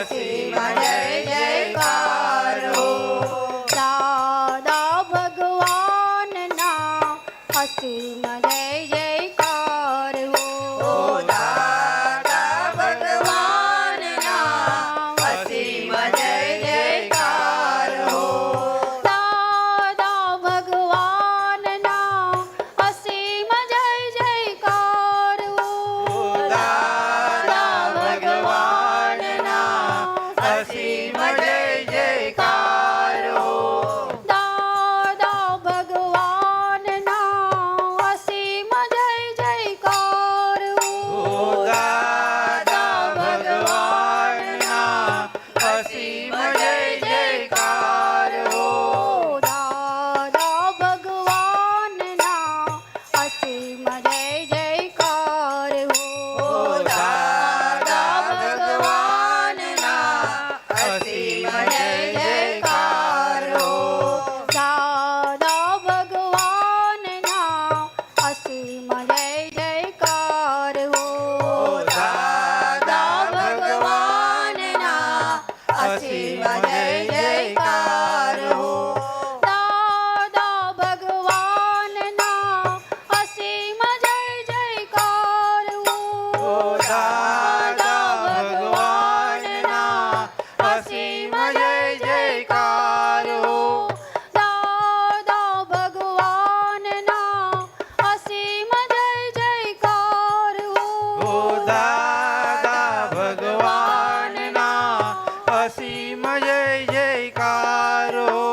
અસીમ જય જયકાર હો દાદા ભગવાનના અસીમ જય જયકાર હો દાદા ભગવાનના અસીમ જય જયકાર હો દાદા ભગવાનના અસીમ જય જયકાર હો દાદા ભગવાનના અસીમ જય જયકાર હો દાદા ભગવાનના અસીમ જય જયકાર હો દાદા ભગવાનના અસીમ જય જયકાર હો દાદા ભગવાનના અસીમ જય જયકાર હો દાદા ભગવાનના અસીમ જય જયકાર હો દાદા ભગવાનના અસીમ જય જયકાર હો દાદા ભગવાનના અસીમ જય જયકાર હો દાદા ભગવાનના અસીમ જય જયકાર હો દાદા ભગવાનના અસીમ જય જયકાર હો દાદા ભગવાનના અસીમ જય જયકાર હો દાદા ભગવાનના અસીમ જય જયકાર હો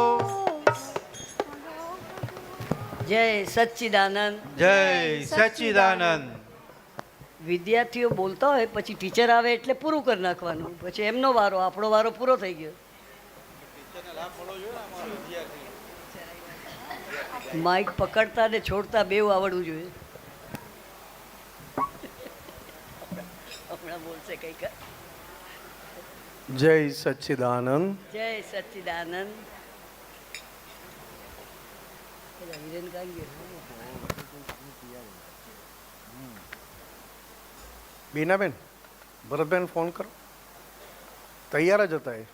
જય સચ્ચિદાનંદ. જય સચ્ચિદાનંદ. વિદ્યાર્થીઓ બોલતા હોય પછી ટીચર આવે એટલે પૂરું કરી નાખવાનું, પછી એમનો વારો, આપણો વારો પૂરો થઈ ગયો. માઇક પકડતા ને છોડતા બેવ આવડવું જોઈએ. હમણાં બોલશે કંઈક. જય સચ્ચિદાનંદ. જય સચ્ચિદાનંદ. પેલા હિરેન કાંઈ ગયો? બીનાબેન, ભરતબેન ફોન કરો, તૈયાર જ હતા એ.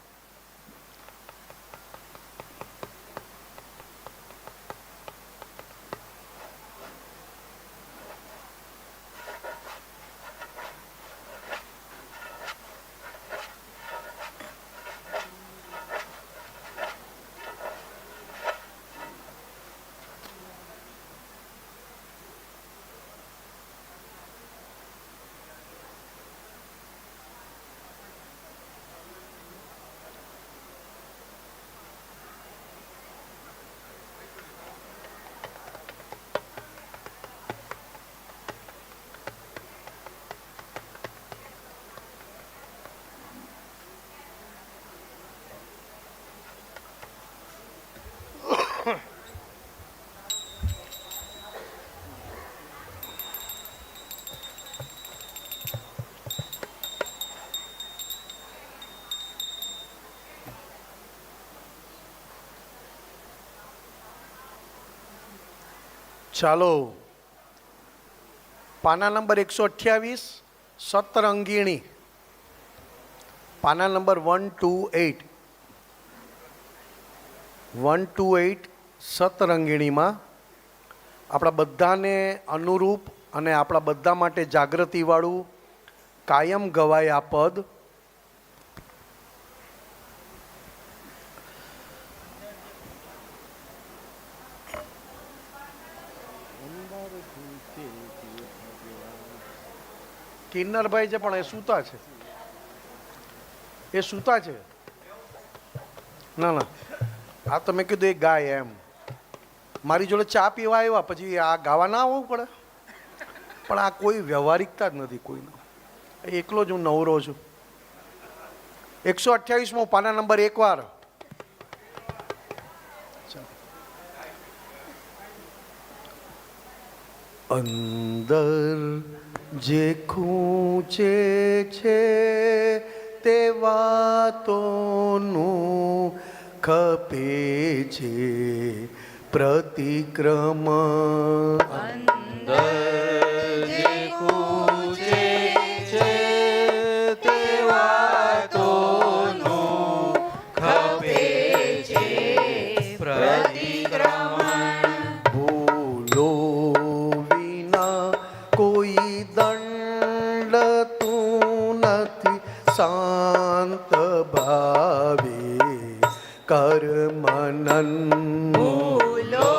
ચાલો, પાના નંબર 128, સતરંગીણી. પાના નંબર 128, 128 સતરંગીણીમાં આપણા બધાને અનુરૂપ અને આપણા બધા માટે જાગૃતિવાળું કાયમ ગવાય આ પદ. કિન્નરભાઈ છે પણ એ સૂતા છે, એ સૂતા છે. ના ના, આ તો મેં કીધું એ ગાય એમ. મારી જોડે ચા પીવા આવ્યા પછી આ ગાવા ના આવવું પડે? પણ આ કોઈ વ્યવહારિકતા જ નથી કોઈનો. એકલો જ હું નવરો છું. 128મો પાના નંબર એકવાર. અંદર જે ખૂંચે છે તે વાતોનું ખપે છે પ્રતિક્રમ. અંદર જે ખૂંચે છે તે વાતો શાંત ભાવે કર મનન. ભૂલો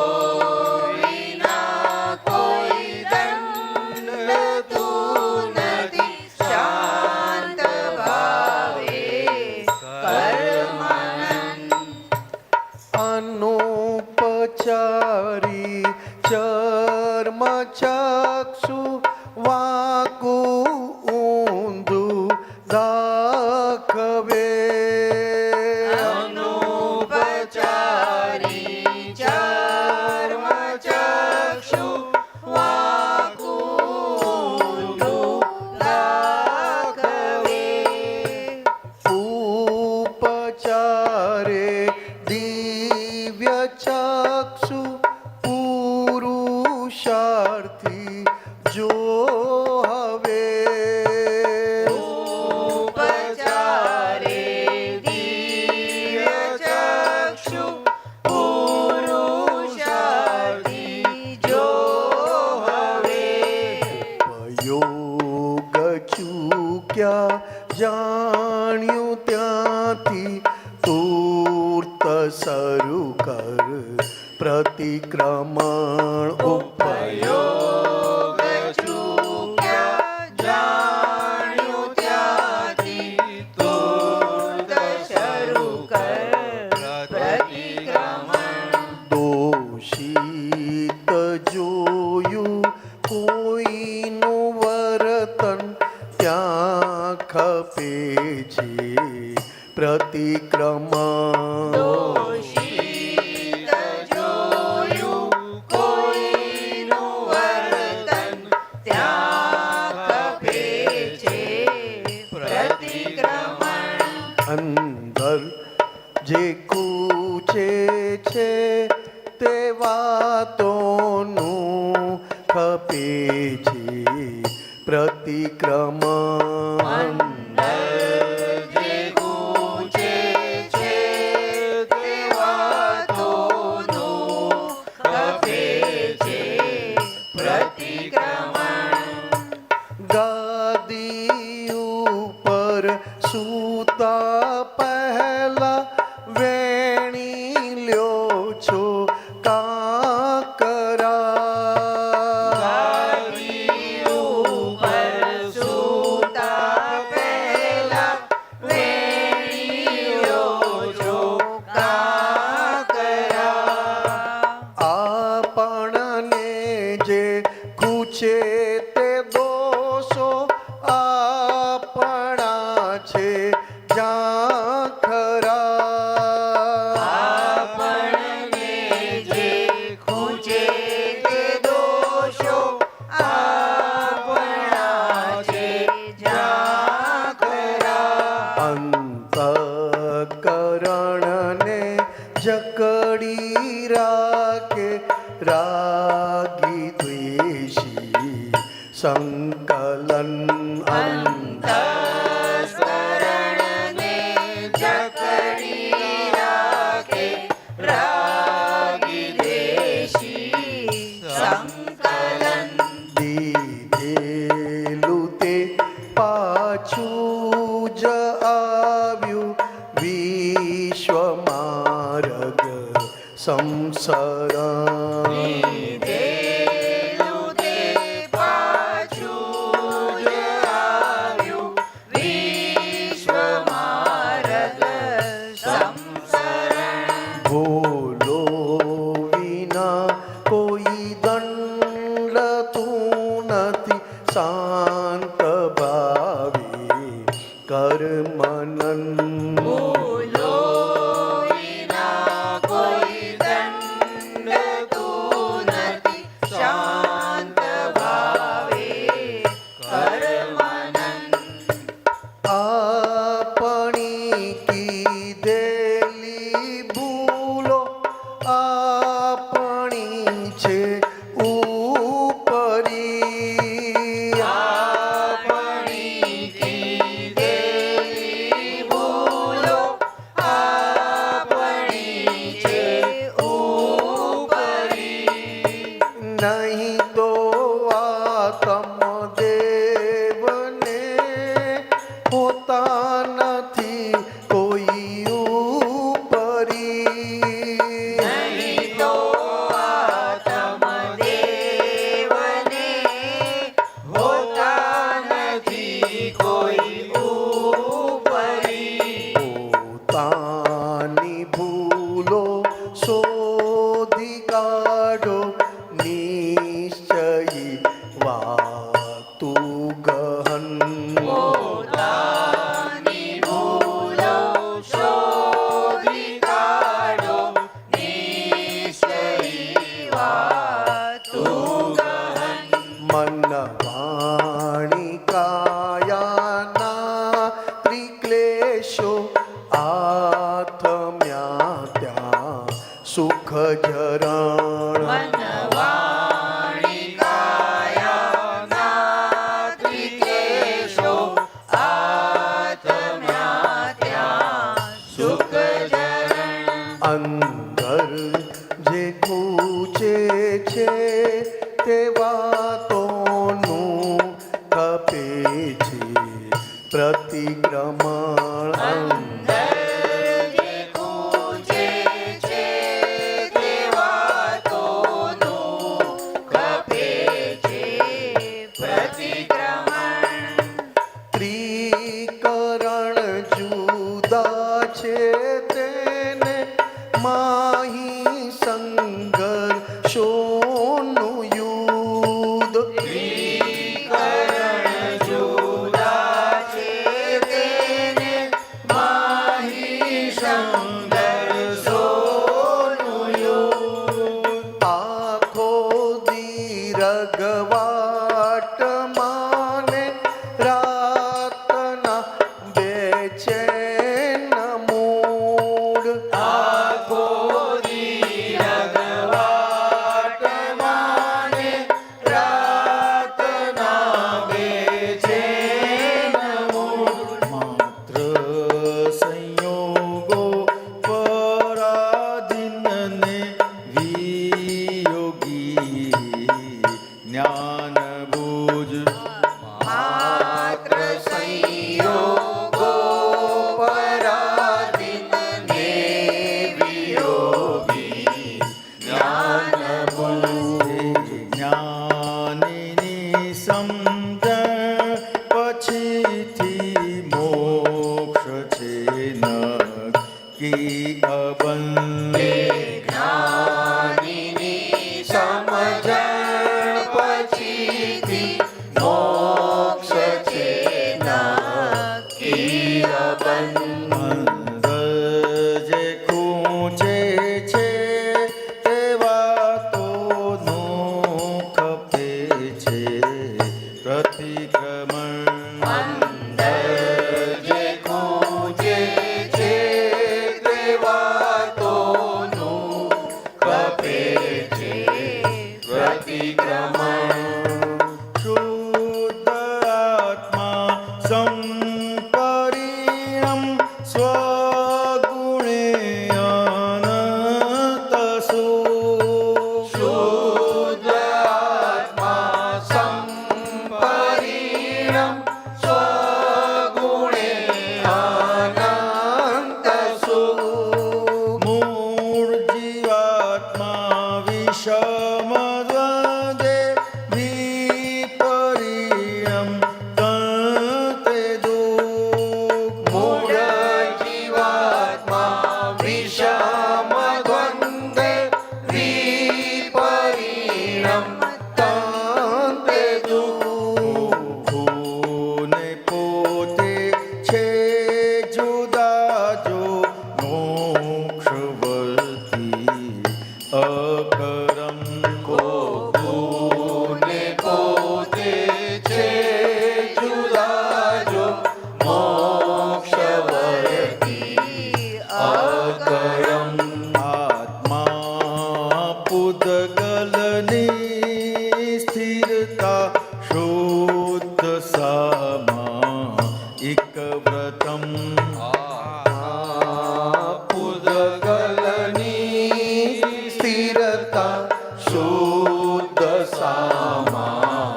વિના કોઈ દંડ તું નથી, શાંત ભાવે કર મનન. અનુપચારી ચર્મ ચક્ષુ વાકુ ઊંધું દાખવે. અનુપચારી ચર્મ ચક્ષુ વાકુંડું દાખવે. ઉપચારે દિવ્ય ચક્ષુ પુરુષાર્થી જો હવે. ઉપચારે દિવ્ય ચક્ષુ પુરુષાર્થી જો હવે. યોગ ચૂક્યા જાણ્યું ત્યાંથી તૂર્ત શરૂ કર પ્રતિક્રમણ. ઉપયોગ ચૂક્યા જાણ્યું ત્યાંથી તુર્ત શરૂ કર પ્રતિક્રમણ. દોષિત જોયું કોઈનું વર્તન ત્યાં ખપે છે પ્રતિક્રમણ. દોષિત જોયું કોઈનું વર્તન ત્યાં ખપે છે પ્રતિક્રમણ. અંદર જે કૂચે છે તે વાતોનું ખપે છે પ્રતિક્રમણ. જે ગૂંચે છે તે વાતોનું ખપે છે પ્રતિક્રમણ. ગાદી ઉપર સૂતા પહેલા વેણી લ્યો છો કાંકરા. ગાદી ઉપર સૂતા પહેલા વેણીઓ જો કાંકરા. આપણને જે ખૂચે તે દોષો આપણા છે જ્યાં ખરા. આપણને જે ખૂંચે તે દોષો આપણા છે જ્યાં ખરા. અંતઃકરણને જકડી રાખે રાગી દ્વેષી સંકલન. અંતઃકરણને જકડી રાખે રાગી દ્વેષી સંકલન. દીધેલું તે પાછું જ આવ્યું વિશ્વમાર્ગ સંસરણ. લીધેલું તે પાછું જ આવ્યું વિશ્વમાર્ગ સંસરણ. ભૂલો વિના કોઈ દંડ તું નથી, શાંત ભાવે કર મનન. ભૂલો વિના કોઈ દંડ તું નથી, શાંત ભાવે કર મનન. આપણી કીધેલી ભૂલો આપણી છે ઉપરી. આપણી કીધેલી ભૂલો આપણી છે ઉપરી. નહીં તો આત્મદેવને હોતા નથી કોઈ ઉપરી. નહીં તો આત્મદેવને હોતા નથી કોઈ ઉપરી. પોતાની ભૂલો શોધી કાઢો નિશ્ચયી વાતુ ગહન. પોતાની ભૂલો શોધી કાઢો નિશ્ચયી વાતો ગહન. મન વાણી કાયાના ત્રિક્લેશો આથમ્યા ત્યાં સુખ ઝરણ. મનવાણી કાયાના ત્રિકેશો આત્મ્યા ત્યાં સુખ ઝરણ. અંદર જે ખૂચે છે તે વાતોનું ખપે છે પ્રતિક્રમણ. અંદર જે ખૂંચે છે તે વાતોનું ખપે છે પ્રતિક્રમણ. ત્રિકરણ જુદા છે તેને માહી સંઘર્ષોનું યુદ્ધ. ત્રિકરણ જુદા છે તેને માહી સંઘર્ષોનું યુદ્ધ. આખો દીર્ઘવાટ માને રાતના બેચેન મૂડ. આખો દીર્ઘવાટ માને રાતના બેચેન મૂડ. માત્ર સંયોગો પરાધીનને વિયોગી જ્ઞાન બુજ. માત્ર સંયોગો પરાધીનને વિયોગી જ્ઞાન જ્ઞાનીની સમજણ પછીથી મોક્ષ છે નક્કી અબંધ. જ્ઞાનીની સમજણ પછીથી મોક્ષ છે નક્કી અબંધ. અંદર જે ખૂંચે છે તે વાતોનું ખપે છે પ્રતિક્રમણ. અંદર જે ખૂંચે છે તે વાતોનું ખપે છે પ્રતિક્રમણ. શુદ્ધ આત્મા સંપરિણમ સ્વગુણે અનંત સુખ. શુદ્ધ આત્મા સંપરિણમ સ્વગુણે અનંત સુખ. મૂળ જીવાત્મા વિષમ દ્વંદ્વે વિપરિણમ તંતે દુઃખ. મૂળ જીવાત્મા વિષમ દ્વંદ્વે વિપરિણમ તંતે દુઃખ. ને પોતે છે જુદા જો મોક્ષવર્તી અકરમ. કોને પોતે છે જુદા જો મોક્ષવર્તી અકરમ. આત્મા પૂદગલની સ્થિરતા શુદ્ધ સામા એક વ્રતમ. પૂદગલની સ્થિરતા શુદ્ધ સામા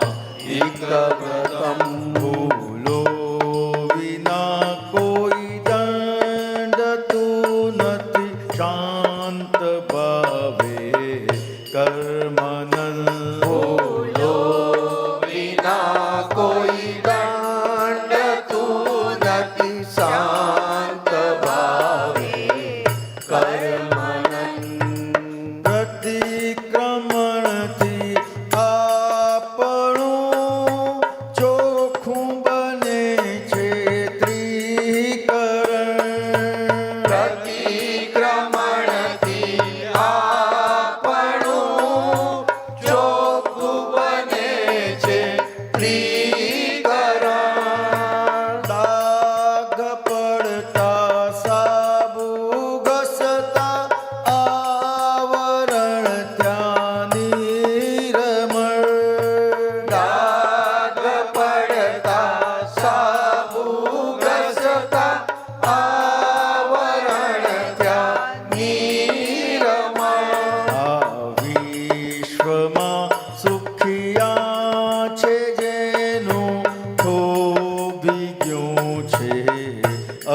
એક વ્રતમ. ભૂલો વિના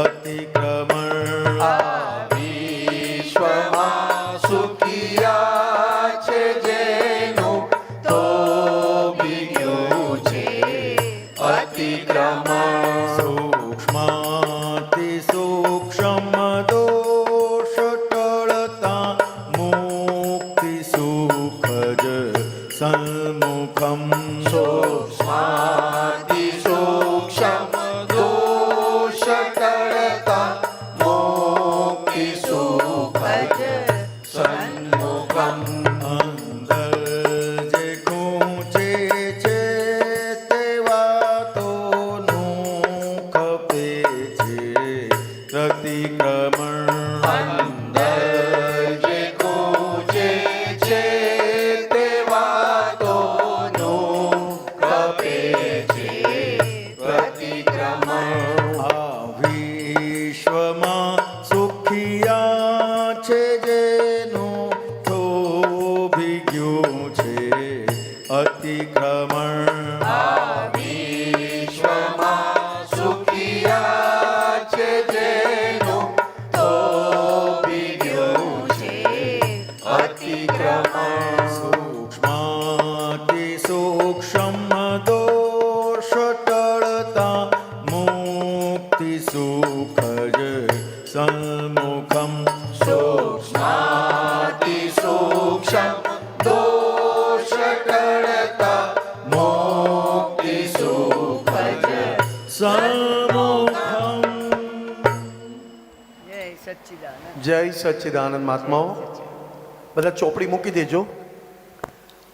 અતિક્રમણ વિશ્વમાં સુખિયા છે જેનું તો બીજું છે અતિક્રમણ સૂક્ષ્માતિ સૂક્ષ્મ દોષ ટળતા મુક્તિ સુખજ સન્મુખમ સૂક્ષ્માતિ સૂક્ષ્મ દોષ ટળતા મોક્ષ સુખજ સન્મુખમ અંદર જે ગૂંચે છે તે વાતોનું ખપે છે પ્રતિક્રમણ અંદર જે ગૂંચે છે તે વાતોનું કપે છે પ્રતિક્રમણ આ વિશ્વમાં સુખિયા છે જેનું થોભી ગયું છે અતિક્રમણ વિશ્વમાં સુખિયા છે જેનું તો બીજું છે અતિક્રમણ સૂક્ષ્માતિ સૂક્ષ્મ દોષ ટળતા મુક્તિ સુખજ સન્મુખમ સૂક્ષ્માતિ સૂક્ષ્મ દોષ ટળતા મોક્ષ સુખજ સન્મુખમ. જય સચ્ચિદાનંદ. જય સચ્ચિદાનંદ મહાત્માઓ, બધા ચોપડી મૂકી દેજો.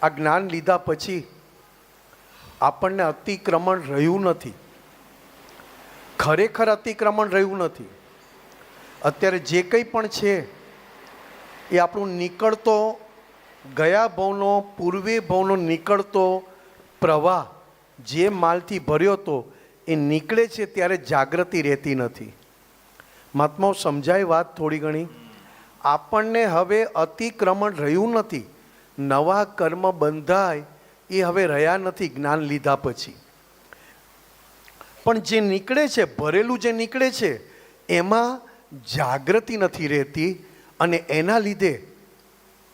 આ જ્ઞાન લીધા પછી આપણને અતિક્રમણ રહ્યું નથી, ખરેખર અતિક્રમણ રહ્યું નથી. અત્યારે જે કંઈ પણ છે એ આપણું નીકળતો ગયા ભવનો પૂર્વે ભવનો નીકળતો પ્રવાહ જે માલથી ભર્યો હતો એ નીકળે છે ત્યારે જાગૃતિ રહેતી નથી. મહાત્માઓ સમજાય વાત થોડી ઘણી? આપણને હવે અતિક્રમણ રહ્યું નથી, નવા કર્મ બંધાય એ હવે રહ્યા નથી જ્ઞાન લીધા પછી. પણ જે નીકળે છે, ભરેલું જે નીકળે છે એમાં જાગૃતિ નથી રહેતી અને એના લીધે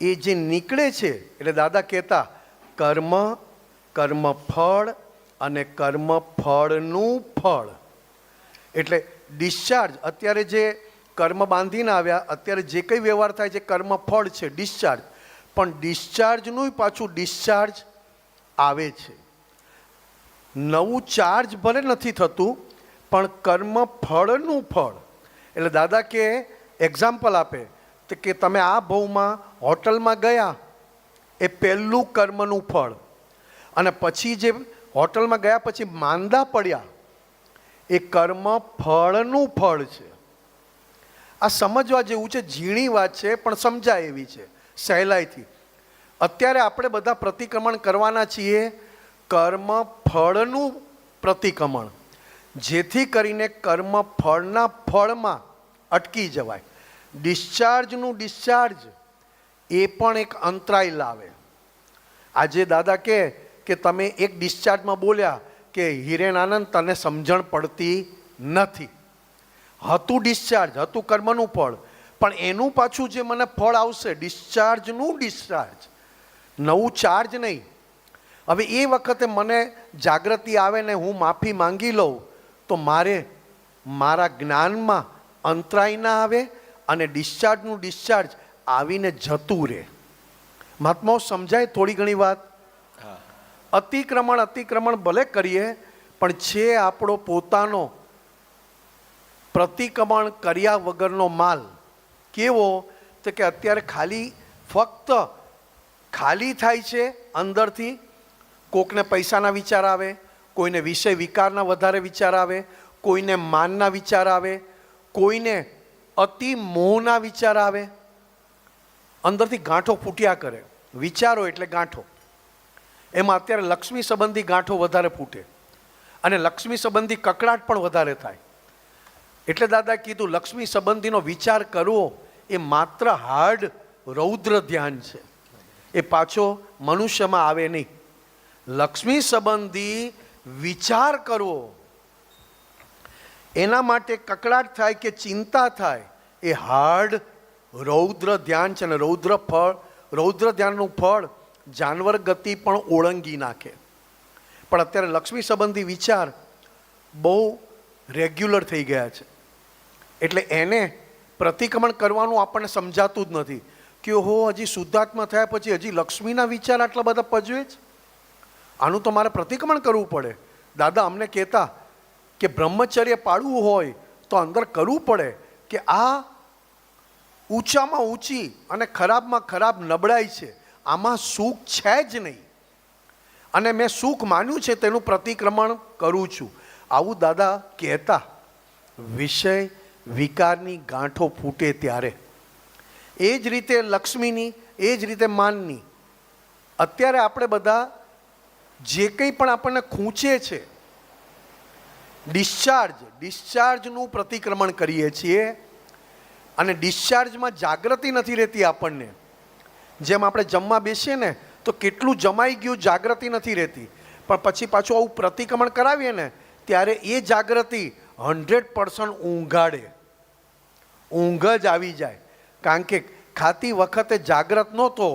એ જે નીકળે છે એટલે દાદા કહેતા કર્મ, કર્મફળ અને કર્મફળનું ફળ એટલે ડિસ્ચાર્જ. અત્યારે જે કર્મ બાંધીને આવ્યા, અત્યારે જે કંઈ વ્યવહાર થાય છે કર્મફળ છે, ડિસ્ચાર્જ. પણ ડિસ્ચાર્જનું પાછું ડિસ્ચાર્જ આવે છે. નવું ચાર્જ ભલે નથી થતું પણ કર્મફળનું ફળ. એટલે દાદા કે એક્ઝામ્પલ આપે તો કે તમે આ ભવમાં હોટલમાં ગયા એ પહેલું કર્મનું ફળ, અને પછી જે હોટલમાં ગયા પછી માંદા પડ્યા એ કર્મ ફળનું ફળ છે. આ સમજવા જેવું છે, ઝીણી વાત છે પણ સમજાય એવી છે સહેલાઈથી. અત્યારે આપણે બધા પ્રતિક્રમણ કરવાના છીએ કર્મ ફળનું પ્રતિક્રમણ, જેથી કરીને કર્મ ફળના ફળમાં અટકી જવાય. ડિસ્ચાર્જનું ડિસ્ચાર્જ એ પણ એક અંતરાય લાવે. આજે દાદા કે તમે એક ડિસ્ચાર્જમાં બોલ્યા કે હિરેન આનંદ તને સમજણ પડતી નથી. હતું ડિસ્ચાર્જ, હતું કર્મનું ફળ, પણ એનું પાછું જે મને ફળ આવશે ડિસ્ચાર્જનું ડિસ્ચાર્જ, નવું ચાર્જ નહીં. હવે એ વખતે મને જાગૃતિ આવે ને હું માફી માંગી લઉં તો મારે મારા જ્ઞાનમાં અંતરાય ના આવે અને ડિસ્ચાર્જનું ડિસ્ચાર્જ આવીને જતું રહે. મહાત્માઓ સમજાય થોડી ઘણી વાત? અતિક્રમણ ભલે કરીએ પણ છે આપણો પોતાનો પ્રતિક્રમણ કર્યા વગરનો માલ. કેવો? તો કે અત્યારે ફક્ત ખાલી થાય છે અંદરથી. કોકને પૈસાના વિચાર આવે, કોઈને વિષય વિકારના વધારે વિચાર આવે, કોઈને માનના વિચાર આવે, કોઈને અતિ મોહના વિચાર આવે. અંદરથી ગાંઠો ફૂટ્યા કરે. વિચારો એટલે ગાંઠો. એમાં અત્યારે લક્ષ્મી સંબંધી ગાંઠો વધારે ફૂટે અને લક્ષ્મી સંબંધી કકડાટ પણ વધારે થાય. એટલે દાદા કીધું લક્ષ્મી સંબંધીનો વિચાર કરવો એ માત્ર હાર્ડ રૌદ્ર ધ્યાન છે, એ પાછો મનુષ્યમાં આવે નહીં. લક્ષ્મી સંબંધી વિચાર કરવો એના માટે કકડાટ થાય કે ચિંતા થાય એ હાર્ડ રૌદ્ર ધ્યાન છે ને રૌદ્ર ધ્યાનનું ફળ જાનવર ગતિ પણ ઓળંગી નાખે. પણ અત્યારે લક્ષ્મી સંબંધી વિચાર બહુ રેગ્યુલર થઈ ગયા છે, એટલે એને પ્રતિક્રમણ કરવાનું આપણને સમજાતું જ નથી કે ઓહો હજી શુદ્ધાત્મા થયા પછી હજી લક્ષ્મીના વિચાર આટલા બધા પજવે જ, આનું તો મારે પ્રતિક્રમણ કરવું પડે. દાદા અમને કહેતા કે બ્રહ્મચર્ય પાળવું હોય તો અંદર કરવું પડે કે આ ઊંચામાં ઊંચી અને ખરાબમાં ખરાબ નબળાઈ છે, આમાં સુખ છે જ નહીં, અને મેં સુખ માન્યું છે તેનું પ્રતિક્રમણ કરું છું. આવું દાદા કહેતા વિષય વિકારની ગાંઠો ફૂટે ત્યારે. એ જ રીતે લક્ષ્મીની, એ જ રીતે માનની. અત્યારે આપણે બધા જે કંઈ પણ આપણને ખૂંચે છે ડિસ્ચાર્જનું પ્રતિક્રમણ કરીએ છીએ, અને ડિસ્ચાર્જમાં જાગૃતિ નથી રહેતી આપણને. જેમ આપણે જમવા બેસીએ ને તો કેટલું જમાઈ ગયું જાગૃતિ નથી રહેતી, પણ પછી પાછું આવું પ્રતિક્રમણ કરાવીએ ને ત્યારે એ જાગૃતિ 100% ઊંઘાડે, ઊંઘ જ આવી જાય. કારણ કે ખાતી વખતે જાગ્રત નહોતો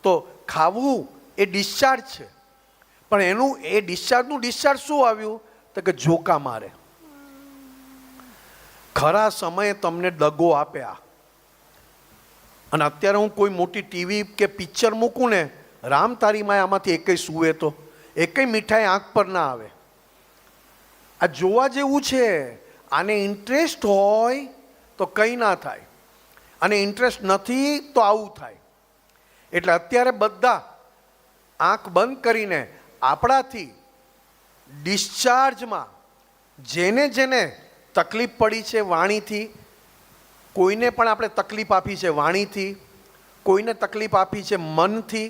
તો ખાવું એ ડિસ્ચાર્જ છે, પણ એનું એ ડિસ્ચાર્જ શું આવ્યું તો કે ઝોકા મારે. ખરા સમયે તમને દગો આપ્યા, અને અત્યારે હું કોઈ મોટી ટીવી કે પિક્ચર મૂકું ને, રામ તારી માય આમાંથી એકય સૂવે તો એકય મીઠાઈ આંખ પર ના આવે. આ જોવા જેવું છે, આને ઇન્ટરેસ્ટ હોય તો કંઈ ના થાય, અને ઇન્ટરેસ્ટ નથી તો આવું થાય. એટલે અત્યારે બધા આંખ બંધ કરીને આપણાથી ડિસ્ચાર્જમાં જેને જેને તકલીફ પડી છે વાણીથી, કોઈને પણ આપણે તકલીફ આપી છે વાણીથી, કોઈને તકલીફ આપી છે મનથી,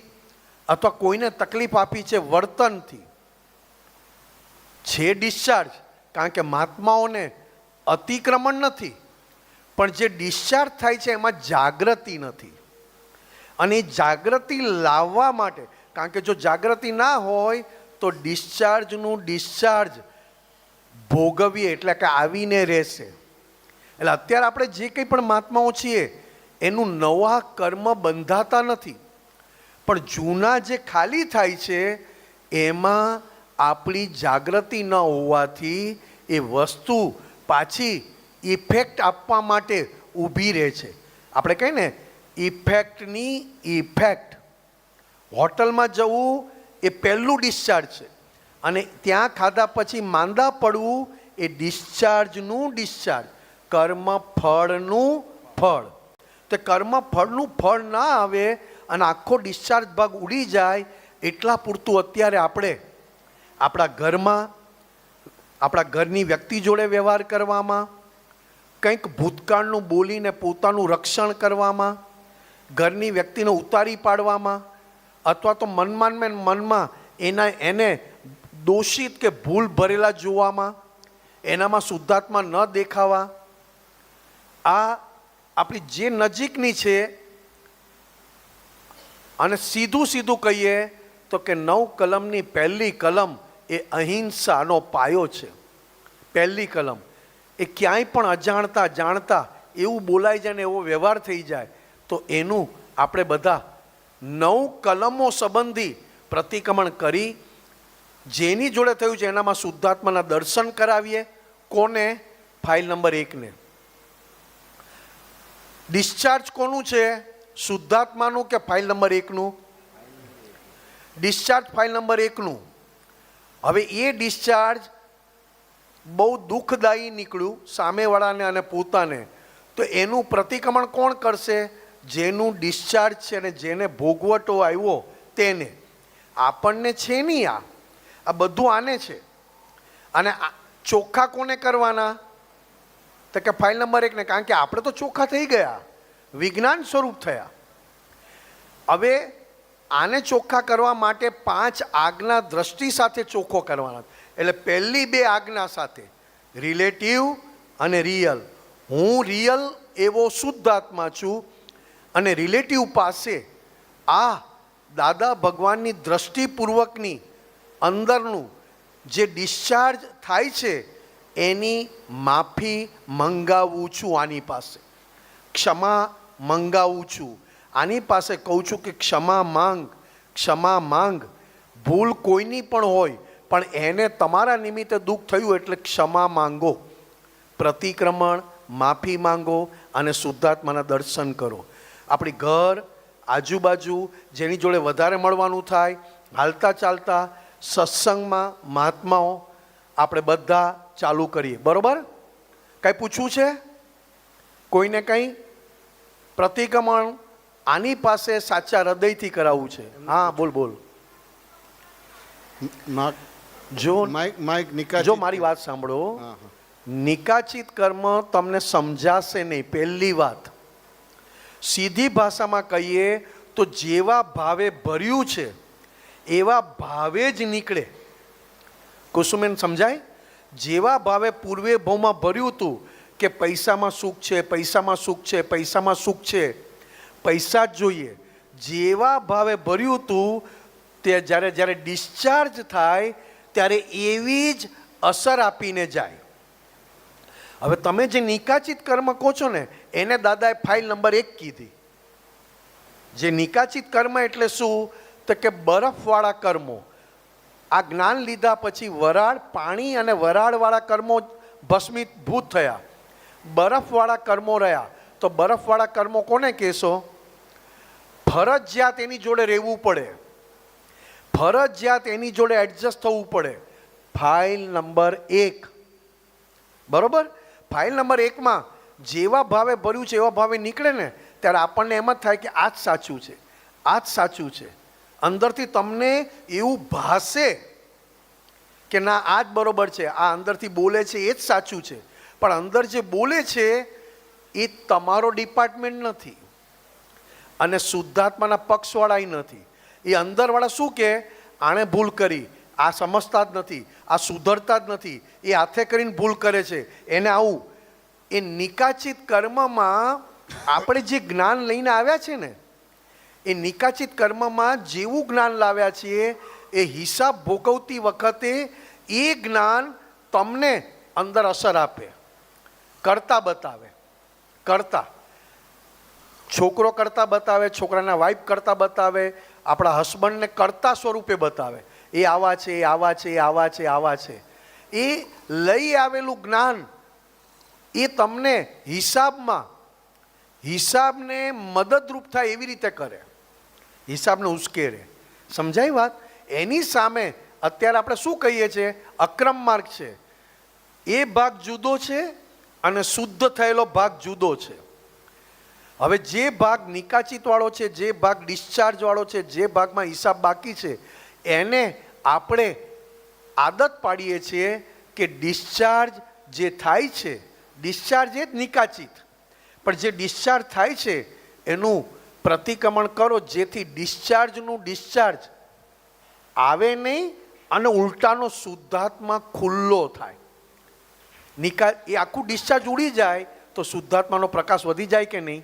અથવા કોઈને તકલીફ આપી છે વર્તનથી, છે ડિસ્ચાર્જ. કારણ કે મહાત્માઓને અતિક્રમણ નથી, પણ જે ડિસ્ચાર્જ થાય છે એમાં જાગૃતિ નથી. અને એ જાગૃતિ લાવવા માટે, કારણ કે જો જાગૃતિ ના હોય તો ડિસ્ચાર્જ ભોગવીએ એટલે કે આવીને રહેશે. એટલે અત્યારે આપણે જે કંઈ પણ મહાત્માઓ છીએ એનું નવા કર્મ બંધાતા નથી, પણ જૂના જે ખાલી થાય છે એમાં આપણી જાગૃતિ ન હોવાથી એ વસ્તુ પાછી ઇફેક્ટ આપવા માટે ઊભી રહે છે. આપણે કહીએ ને ઇફેક્ટની ઇફેક્ટ. હોટલમાં જવું એ પહેલું ડિસ્ચાર્જ છે, અને ત્યાં ખાધા પછી માંદા પડવું એ ડિસ્ચાર્જનું ડિસ્ચાર્જ, કર્મ ફળનું ફળ. તે કર્મ ફળનું ફળ ના આવે અને આખો ડિસ્ચાર્જ ભાગ ઉડી જાય એટલા પૂરતું અત્યારે આપણે આપણા ઘરમાં, આપણા ઘરની વ્યક્તિ જોડે વ્યવહાર કરવામાં, કંઈક ભૂતકાળનું બોલીને પોતાનું રક્ષણ કરવામાં, ઘરની વ્યક્તિને ઉતારી પાડવામાં, અથવા તો મનમાં એને દોષિત કે ભૂલ ભરેલા જોવામાં, એનામાં શુદ્ધાત્મા ન દેખાવા. આ આપણી જે નજીકની છે, અને સીધું કહીએ તો કે 9 કલમની પહેલી કલમ એ અહિંસાનો પાયો છે. પહેલી કલમ એ ક્યાંય પણ અજાણતા જાણતા એવું બોલાઈ જાય ને એવો વ્યવહાર થઈ જાય તો એનું આપણે બધા 9 કલમો સંબંધી પ્રતિક્રમણ કરી, જેની જોડે થયું છે એનામાં શુદ્ધાત્માના દર્શન કરાવીએ. કોને? ફાઇલ નંબર 1 ને. ડિસ્ચાર્જ કોનું છે? શુદ્ધાત્માનું કે ફાઇલ નંબર 1નું? ડિસ્ચાર્જ ફાઇલ નંબર 1નું. હવે એ ડિસ્ચાર્જ બહુ દુઃખદાયી નીકળ્યું સામેવાળાને અને પોતાને, તો એનું પ્રતિક્રમણ કોણ કરશે? જેનું ડિસ્ચાર્જ છે અને જેને ભોગવટો આવ્યો તેને. આપણને છે નહીં, આ બધું આને છે. અને ચોખ્ખા કોને કરવાના? તો કે ફાઇલ નંબર 1 ને. કારણ કે આપણે તો ચોખ્ખા થઈ ગયા, વિજ્ઞાન સ્વરૂપ થયા. હવે આને ચોખ્ખા કરવા માટે 5 આજ્ઞા દ્રષ્ટિ સાથે ચોખ્ખો કરવાના. એટલે પહેલી 2 આજ્ઞા સાથે, રિલેટિવ અને રિયલ. હું રિયલ એવો શુદ્ધ આત્મા છું, અને રિલેટિવ પાસે આ દાદા ભગવાનની દ્રષ્ટિપૂર્વકની અંદરનું જે ડિસ્ચાર્જ થાય છે એની માફી મંગાવું છું આની પાસે, ક્ષમા મંગાવું છું આની પાસે, કહું છું કે ક્ષમા માંગ. ભૂલ કોઈની પણ હોય પણ એને તમારા નિમિત્તે દુઃખ થયું એટલે ક્ષમા માંગો, પ્રતિક્રમણ, માફી માંગો અને શુદ્ધાત્માના દર્શન કરો. આપણી ઘર આજુબાજુ જેની જોડે વધારે મળવાનું થાય, હાલતા ચાલતા સત્સંગમાં મહાત્માઓ આપણે બધા ચાલુ કરીએ. બરોબર? કંઈ પૂછવું છે કોઈને? કંઈ પ્રતિક્રમણ આની પાસે સાચા હૃદયથી કરાવવું છે. હા બોલ. જો મારી વાત સાંભળો, નિકાચિત કર્મ તમને સમજાશે નહીં. પહેલી વાત, સીધી ભાષામાં કહીએ તો જેવા ભાવે ભર્યું છે એવા ભાવે જ નીકળે. કુસુમેન સમજાય? જેવા ભાવે પૂર્વે ભાવમાં ભર્યું હતું કે પૈસામાં સુખ છે, પૈસામાં સુખ છે, પૈસામાં સુખ છે, પૈસા જ જોઈએ, જેવા ભાવે ભર્યું હતું તે જ્યારે ડિસ્ચાર્જ થાય ત્યારે એવી જ અસર આપીને જાય. હવે તમે જે નિકાચિત કર્મ કહો છો ને એને દાદાએ ફાઇલ નંબર 1 કીધી. જે નિકાચિત કર્મ એટલે શું? તો કે બરફવાળા કર્મો. આ જ્ઞાન લીધા પછી વરાળ, પાણી અને વરાળવાળા કર્મો ભસ્મીભૂત થયા, બરફવાળા કર્મો રહ્યા. તો બરફવાળા કર્મો કોને કહેશો? ફરજિયાત એની જોડે રહેવું પડે, ફરજિયાત એની જોડે એડજસ્ટ થવું પડે. File number 1. બરોબર? ફાઇલ નંબર 1માં જેવા ભાવે ભર્યું છે એવા ભાવે નીકળે ને ત્યારે આપણને એમ જ થાય કે આ જ સાચું છે, આ જ સાચું છે. અંદરથી તમને એવું ભાસે કે ના આ જ બરોબર છે, આ અંદરથી બોલે છે એ જ સાચું છે. પણ અંદર જે બોલે છે એ તમારો ડિપાર્ટમેન્ટ નથી અને શુદ્ધાત્માના પક્ષવાળા નથી. એ અંદરવાળા શું કે આણે ભૂલ કરી, આ સમજતા જ નથી, આ સુધરતા જ નથી, એ હાથે કરીને ભૂલ કરે છે, એને આવું. એ નિકાચિત કર્મમાં આપણે જે જ્ઞાન લઈને આવ્યા છે ને, એ નિકાચિત કર્મમાં જેવું જ્ઞાન લાવ્યા છીએ એ હિસાબ ભોગવતી વખતે એ જ્ઞાન તમને અંદર અસર આપે, કરતા બતાવે. કરતા છોકરો કરતા બતાવે, છોકરાના વાઈફ કરતા બતાવે, આપણા હસબન્ડને કરતા સ્વરૂપે બતાવે. એ આવા છે, એ આવા છે, એ આવા છે, આવા છે. એ લઈ આવેલું જ્ઞાન એ તમને હિસાબને મદદરૂપ થાય એવી રીતે કરે, હિસાબને ઉશ્કેરે. સમજાય વાત? એની સામે અત્યારે આપણે શું કહીએ છીએ? અક્રમ માર્ગ છે. એ ભાગ જુદો છે અને શુદ્ધ થયેલો ભાગ જુદો છે. હવે જે ભાગ નિકાચિત વાળો છે, જે ભાગ ડિસ્ચાર્જ વાળો છે, જે ભાગમાં હિસાબ બાકી છે, એને આપણે આદત પાડીએ છીએ કે ડિસ્ચાર્જ જે થાય છે, ડિસ્ચાર્જ એ જ નિકાચિત, પણ જે ડિસ્ચાર્જ થાય છે એનું પ્રતિક્રમણ કરો જેથી ડિસ્ચાર્જ આવે નહીં અને ઉલટાનો શુદ્ધાત્મા ખુલ્લો થાય. એ આખું ડિસ્ચાર્જ ઉડી જાય તો શુદ્ધાત્માનો પ્રકાશ વધી જાય કે નહીં?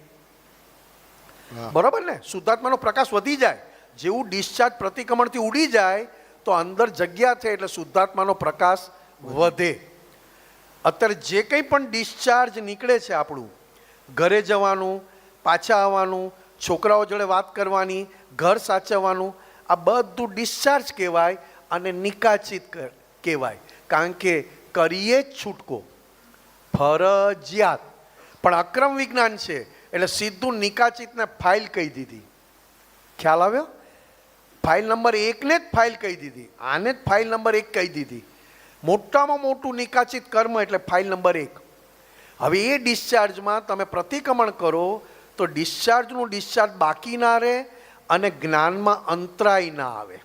બરોબર ને? શુદ્ધાત્માનો પ્રકાશ વધી જાય. જેવું ડિસ્ચાર્જ પ્રતિક્રમણથી ઉડી જાય તો અંદર જગ્યા છે એટલે શુદ્ધાત્માનો પ્રકાશ વધે. અત્યારે જે કંઈ પણ ડિસ્ચાર્જ નીકળે છે આપણું, ઘરે જવાનું, પાછા આવવાનું, છોકરાઓ જોડે વાત કરવાની, ઘર સાચવવાનું, આ બધું ડિસ્ચાર્જ કહેવાય અને નિકાચિત કહેવાય. કારણ કે કરીએ જ છૂટકો, ફરજિયાત. પણ અક્રમ વિજ્ઞાન છે એટલે સીધું નિકાચિતને ફાઇલ કહી દીધી. ખ્યાલ આવ્યો? ફાઇલ નંબર 1ને જ ફાઇલ કહી દીધી, આને જ ફાઇલ નંબર 1 કહી દીધી. મોટામાં મોટું નિકાચિત કર્મ એટલે ફાઇલ નંબર 1. હવે એ ડિસ્ચાર્જમાં તમે પ્રતિક્રમણ કરો તો ડિસ્ચાર્જનું ડિસ્ચાર્જ બાકી ના રહે અને જ્ઞાનમાં અંતરાય ના આવે.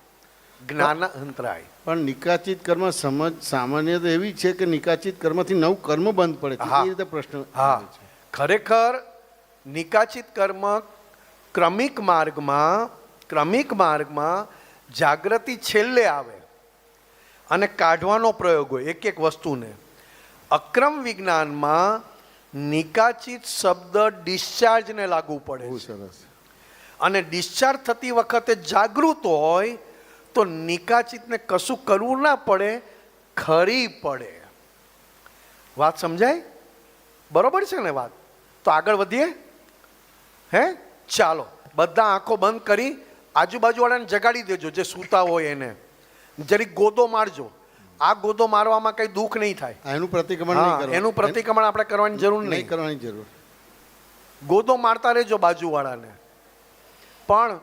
જ્ઞાન અંતરાય. પણ નિકાચિત કર્મ સમજ સામાન્ય તો એવી છે કે નિકાચિત કર્મથી નવું કર્મ બંધ પડે છે. એ રીતે પ્રશ્ન. હા, ખરેખર નિકાચિત કર્મ ક્રમિક માર્ગમાં જાગૃતિ છેલ્લે આવે અને કાઢવાનો પ્રયોગ હોય એક એક વસ્તુને. અક્રમ વિજ્ઞાનમાં નિકાચિત શબ્દ ડિસ્ચાર્જને લાગુ પડે બહુ છે. સરસ. અને ડિસ્ચાર્જ થતી વખતે જાગૃત હોય તો નિકાચિતને કશું કરવું ના પડે, ખરી પડે. વાત સમજાય? બરોબર છે ને વાત? તો આગળ વધીએ. હે, ચાલો બધા આંખો બંધ કરી આજુબાજુવાળાને જગાડી દેજો, જે સૂતા હોય એને જરીક ગોદો મારજો. આ ગોદો મારવામાં કઈ દુઃખ નહીં થાય. એનું પ્રતિક્રમણ નહીં હા, કરવાનું. એનું પ્રતિક્રમણ આપણે કરવાની જરૂર નહીં નહીં. કરવાની જરૂર. ગોદો મારતા રહેજો બાજુવાળાને. પણ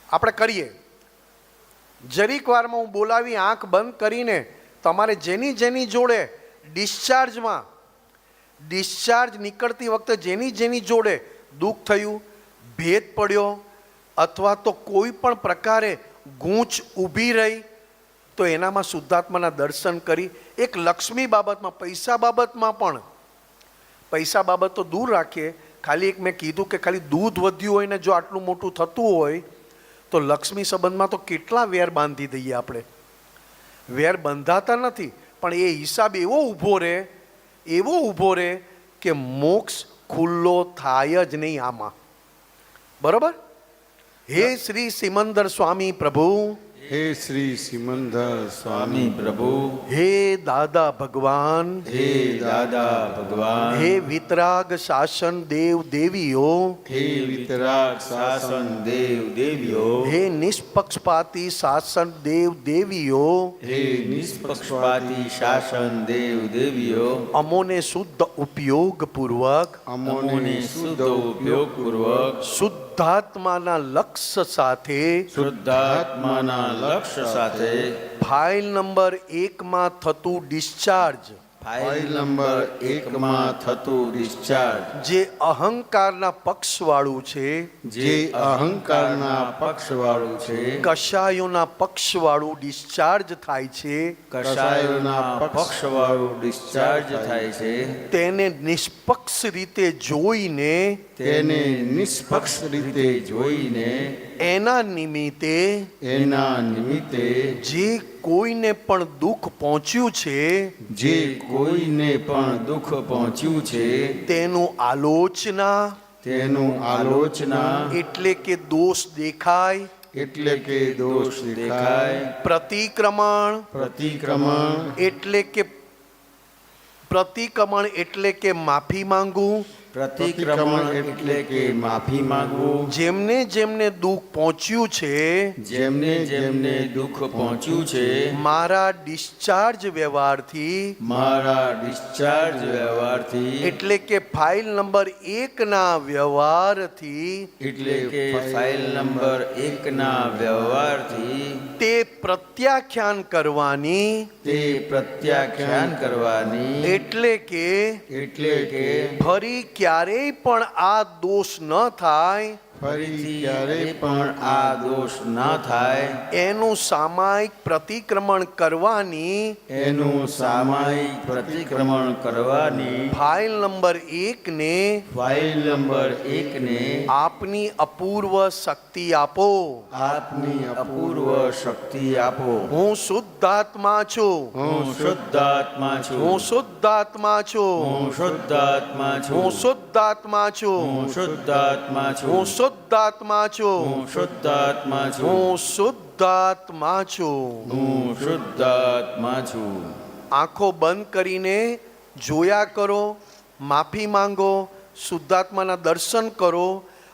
આપણે કરીએ જરીક વારમાં હું બોલાવી આંખ બંધ કરીને તમારે જેની જેની જોડે ડિસ્ચાર્જ નીકળતી વખતે જેની જોડે દુઃખ થયું, ભેદ પડ્યો અથવા તો કોઈ પણ પ્રકારે ગૂંચ ઊભી રહી તો એનામાં શુદ્ધાત્માના દર્શન કરી એક લક્ષ્મી બાબતમાં, પૈસા બાબતમાં પણ, પૈસા બાબત તો દૂર રાખીએ, ખાલી એક મેં કીધું કે ખાલી દૂધ વધ્યું હોય ને જો આટલું મોટું થતું હોય તો લક્ષ્મી સંબંધમાં તો કેટલા વેર બાંધી દઈએ આપણે. વેર બંધાતા નથી પણ એ હિસાબ એવો ઊભો રહે કે મોક્ષ ખુલ્લો થાય જ નહીં આમાં. બરોબર? હે શ્રી સિમંદર સ્વામી પ્રભુ, હે શ્રી સિમંદર સ્વામી પ્રભુ, હે દાદા ભગવાન, હે દાદા ભગવાન, હે વિતરાગ શાસન દેવ દેવીઓ, હે વિતરાગ શાસન દેવ દેવીઓ, હે નિષ્પક્ષપાતી શાસન દેવ દેવીઓ, હે નિષ્પક્ષપાતી શાસન દેવ દેવીઓ, અમોને શુદ્ધ ઉપયોગ પૂર્વક, અમોને શુદ્ધ ઉપયોગ પૂર્વક, શુદ્ધાત્માના લક્ષ્ય સાથે, શુદ્ધાત્માના લક્ષ્ય સાથે, ફાઇલ નંબર 1 માં થતું ડિસ્ચાર્જ, ફાઇલ નંબર 1 માં થતું ડિસ્ચાર્જ, જે અહંકારના પક્ષવાળું છે, જે અહંકારના પક્ષવાળું છે, કશાયોના પક્ષવાળું ડિસ્ચાર્જ થાય છે, કશાયોના પક્ષવાળું ડિસ્ચાર્જ થાય છે, તેને નિષ્પક્ષ રીતે જોઈને, તેને નિષ્પક્ષ રીતે જોઈને, એના નિમિત્તે જે કોઈને પણ દુઃખ પહોંચ્યું છે, જે કોઈને પણ દુઃખ પહોંચ્યું છે, તેનું આલોચના, એટલે કે દોષ દેખાય, એટલે કે દોષ દેખાય, પ્રતિક્રમણ એટલે કે માફી માંગવું, પ્રતિક્રમણ એટલે કે માફી માંગવું, જેમને દુઃખ પહોંચ્યું છે, જેમને દુઃખ પહોંચ્યું છે, મારા ડિસ્ચાર્જ વ્યવહારથી, એટલે કે ફાઇલ નંબર 1 ના વ્યવહારથી, તે પ્રત્યાખ્યાન કરવાની, એટલે કે ફરી ક્યારેય પણ આ દોષ ન થાય, એનું સામાયિક પ્રતિક્રમણ કરવાની, ફાઇલ નંબર 1 ને આપની અપૂર્વ શક્તિ આપો. હું શુદ્ધાત્મા છું, હું શુદ્ધાત્મા છું, આંખો બંધ કરીને જોયા કરો, માફી માંગો, શુદ્ધાત્માના દર્શન કરો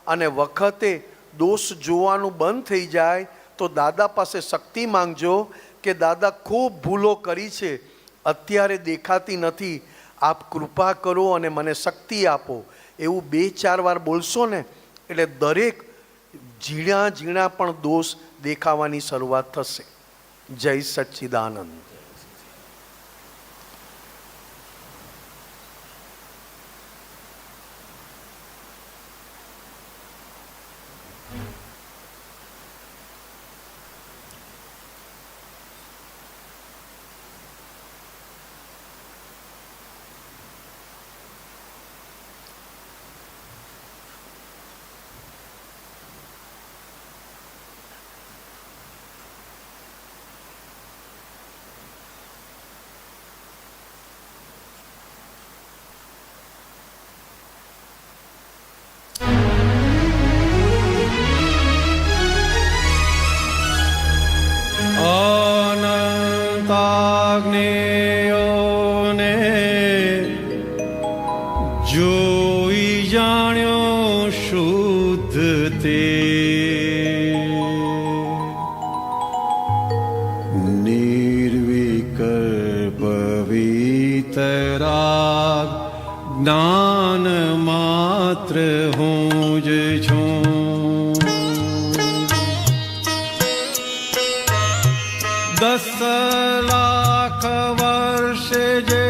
અને વખતે દોષ જોવાનું બંધ થઈ જાય તો દાદા પાસે શક્તિ માંગજો કે દાદા ખૂબ ભૂલો કરી છે, અત્યારે દેખાતી નથી, આપ કૃપા કરો અને મને શક્તિ આપો. એવું 2-4 વાર બોલશો ને એટલે દરેક ઝીણા પણ દોષ દેખાવાની શરૂઆત થશે. જય સચ્ચિદાનંદ. શુદ્ધ તે નિર્વિકલ્પ વિતરાગ જ્ઞાન માત્ર હું જ છું. 10 લાખ વર્ષે જે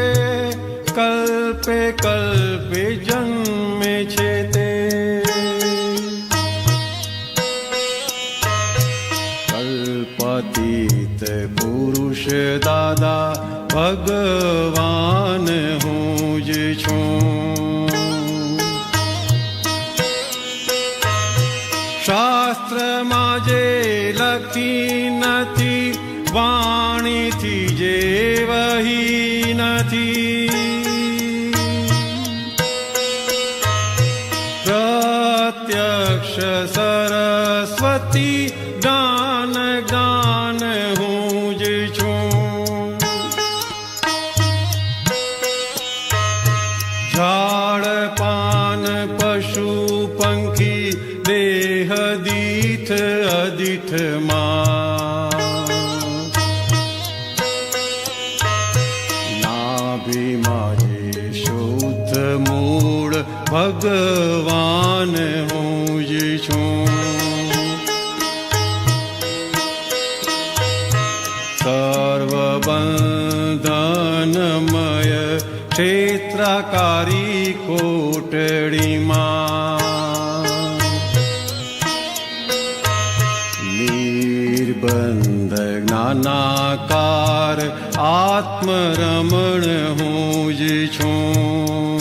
કલ્પે કલ્પે જન્મે છે તે કલ્પાતીત પુરુષ દાદા ભગવાન હું જ છું. શાસ્ત્રમાં જે લખી નથી વાણીથી જે વહી નથી પ્રત્યક્ષ સરસ્વતી જ્ઞાન જ્ઞાન હું જ છું. ઝાડ પાન પશુ પંખી દેહ દીઠ અદીઠમાં નાભીમાં જે શુદ્ધ મૂળ ભગવાન હું જ છું. સર્વ બંધનમય ક્ષેત્રાકારી કોટડીમાં નિર્બંધ જ્ઞાનાકાર આત્મરમણ હું જ છું.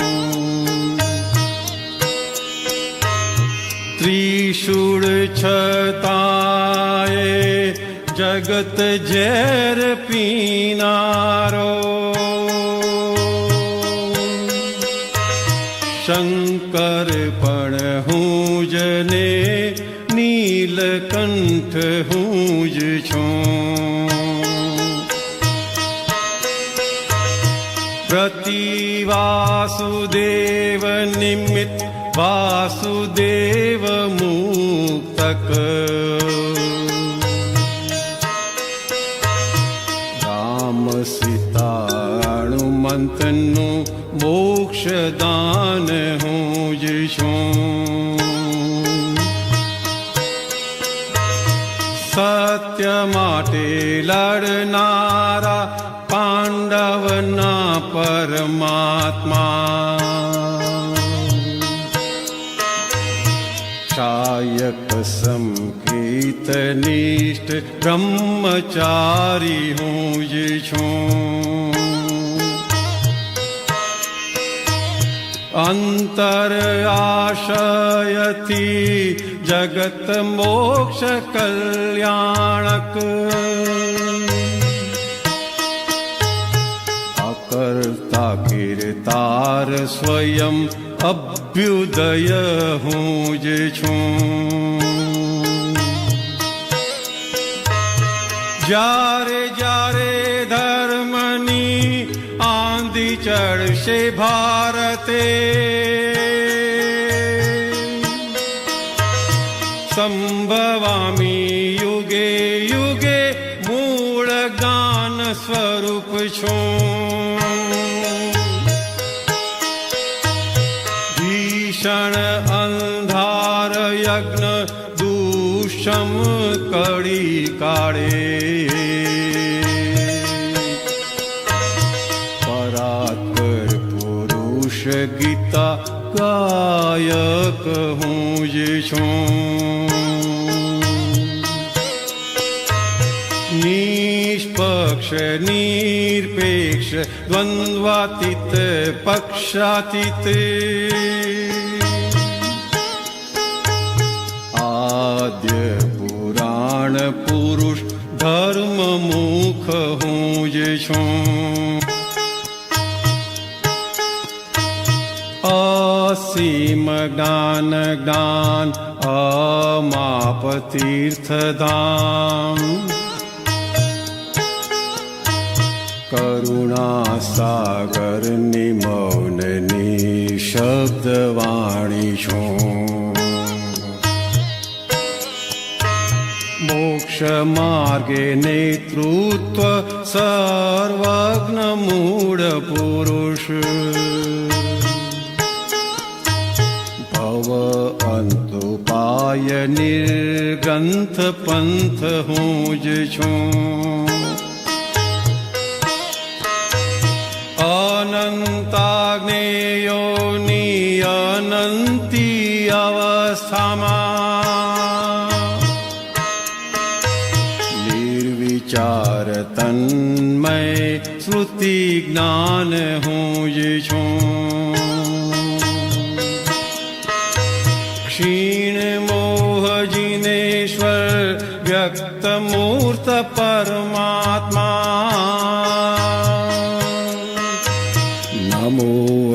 ત્રિશૂળ છતાંય જગત ઝેર પીનારો શંકર પણ હું જ ને નીલકંઠ હું જ છું. પ્રતિ વાસુદેવ નિમિત્ત વાસુદેવ મુક્તક રામ સીતા હનુમંતનું મોક્ષદાન હું જ છું. સત્ય માટે લડનારા પાંડવના પરમાત્મા શાયક સંકીર્ત નિષ્ઠ બ્રહ્મચારી હું જ છું. અંતર આશયથી જગત મોક્ષ કલ્યાણક અકર્તા કીર્તાર સ્વયં અભ્યુદય હું જ છું. જ્યારે જ્યારે ધર્મની આંધી ચડશે ભારતે સંભવામી યુગે યુગે મૂળ જ્ઞાન સ્વરૂપ છું. ભીષણ અંધાર યજ્ઞ દૂષમ કડી કાળે પરાત્પર પુરુષ ગીતા ગાયક હું જ છું. નિષ્પક્ષ નિરપેક્ષ દ્વંદ્વાતીત પક્ષાતીત આદ્ય પુરાણ પુરુષ ધર્મ મુખ હું જ છું. અસીમ જ્ઞાન જ્ઞાન અમાપ તીર્થધામ કરુણા સાગર નિમૌન નિશબ્દ વાણી છું. માર્ગે નેતૃત્વ સર્વજ્ઞ મૂળ પુરુષ ભવ અંતુપાય નિર્ગ્રંથ પંથ હું જ છું અનંતાગ્નેયોની અનંતી અવસ્થામાં નિર્વિચાર તન્મય શ્રુતિ જ્ઞાન હું જ છું ક્ષીણ મોહ જીનેશ્વર વ્યક્ત મૂર્ત પરમાત્મા નમો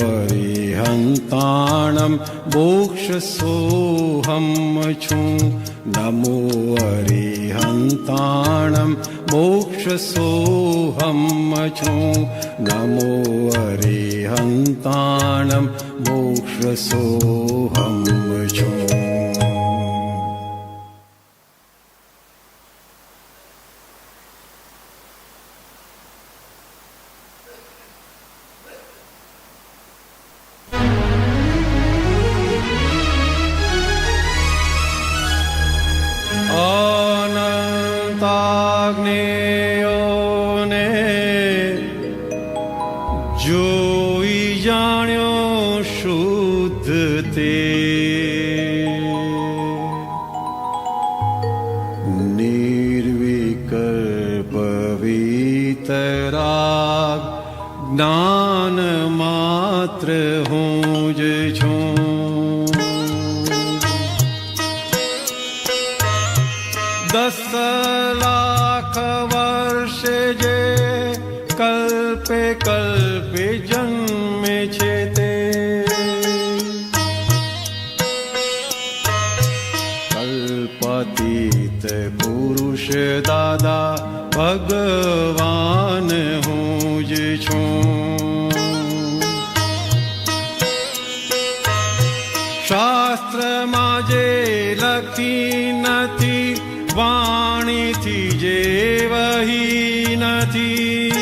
અરિહંતાણમ મોક્ષ સોહમ છું નમો અરિહંતાણમ મોક્ષ સોહમ છું નમો અરિહંતાણમ મોક્ષ સોહમ છું અનંતાગ્નેયોને જોઈ જાણ્યો શુદ્ધ તે નિર્વિકલ્પ વિતરાગ જ્ઞાન માત્ર હું જ છું દસ લાખ વર્ષે જે કલ્પે કલ્પે જન્મે છે તે કલ્પાતીત પુરુષ દાદા ભગવાન હું જ છું શાસ્ત્રમાં જે લખી નથી વાણીથી જે વહી નથી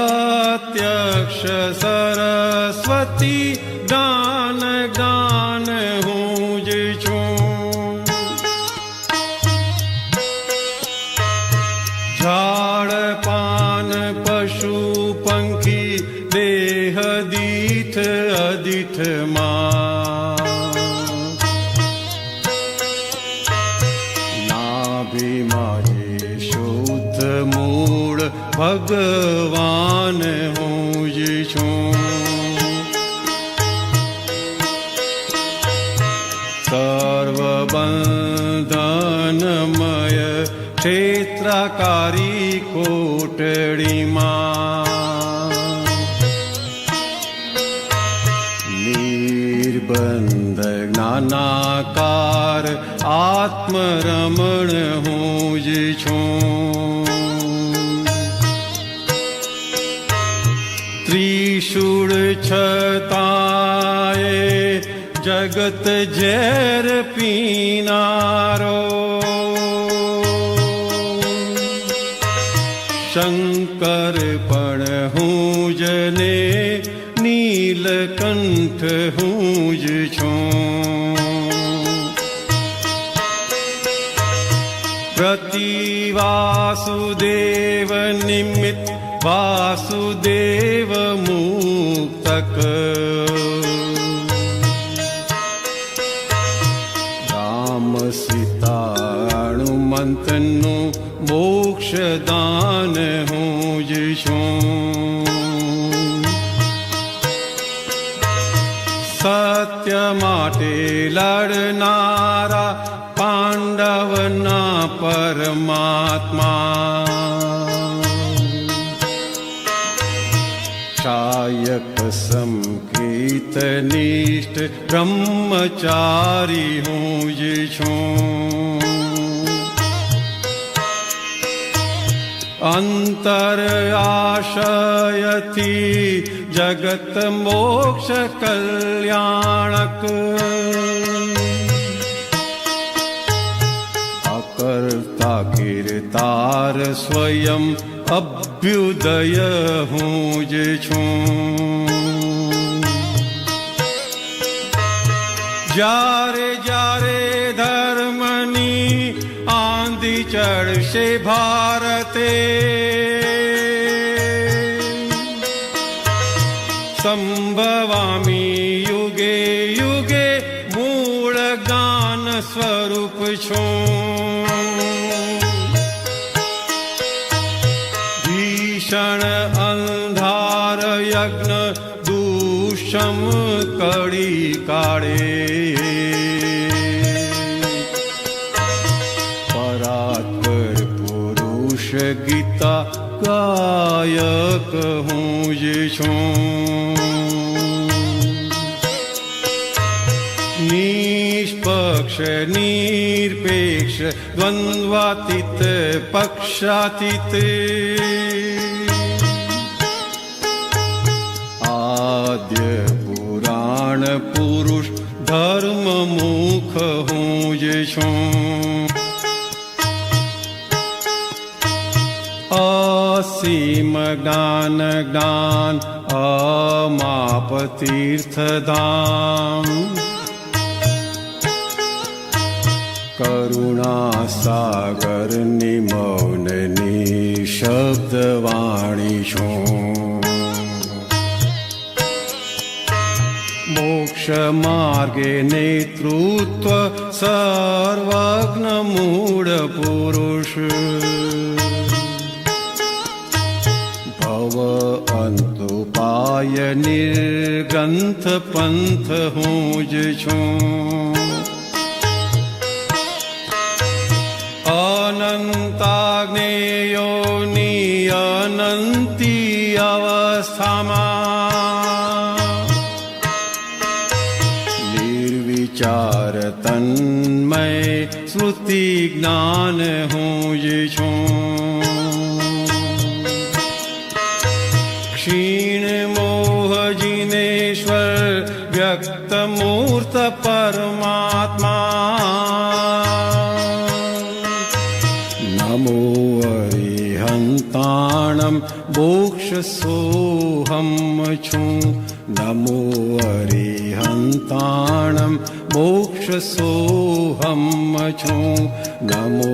પ્રત્યક્ષ સરસ્વતી દાન જ્ઞાન હું જ છું ઝાડ પાન પશુ પંખી દેહ દીઠ અદીઠમાં શુદ્ધ મૂળ ભગવાન હું જ છું સર્વ બંધનમય ક્ષેત્રકારી કોટડીમાં નિર્બંધ જ્ઞાનાકાર આત્મરમણ હું જ છું ત્રિશૂળ છતાંય જગત ઝેર પીનારો શંકર પણ હું જ ને નીલકંઠ હું જ છું પ્રતિ વાસુદેવ નિમિત્ત વાસુદેવ મુક્તક રામ સીતા હનુમંતનું મોક્ષદાન હું જ છું સત્ય માટે લડનારા પાંડવના પરમાત્મા શાયક સંકીર્ત નિષ્ઠ બ્રહ્મચારી હું જ છું અંતર આશયથી જગત મોક્ષ કલ્યાણક કીર્તાર સ્વયં અભ્યુદય હું જ છું. જ્યારે જ્યારે ધર્મની આંધી ચડશે ભારતે, સંભવામી યુગે યુગે મૂળ જ્ઞાન સ્વરૂપ છું. ભીષણ અંધાર યજ્ઞ દૂષમ કડી કાળે, પરાત્પર પુરુષ ગીતા ગાયક હું જ છું. નિષ્પક્ષ નિરપેક્ષ દ્વંદ્વાતીત પક્ષાતીત, આદ્ય પુરાણ પુરુષ ધર્મ મુખ હું જ છું. અસીમ જ્ઞાન જ્ઞાન અમાપ તીર્થધામ, કરુણા સાગર નિમૌનની શબ્દવાણી છું. મોક્ષ માર્ગે નેતૃત્વ સર્વજ્ઞ મૂળ પુરુષ, ભવ અંતુપાય નિર્ગ્રંથ પંથ હું જ છું. અનંતાગ્નેયોની અનંતી અવસ્થામાં, નિર્વિચાર તન્મય શ્રુતિ જ્ઞાન હું જ છું. ક્ષીણ મોહ જીનેશ્વર વ્યક્ત મૂર્ત પરમાત્મા, નમો અરિહંતાણમ મોક્ષ સોહમ છું. નમો અરિહંતાણમ મોક્ષ સોહમ છું. નમો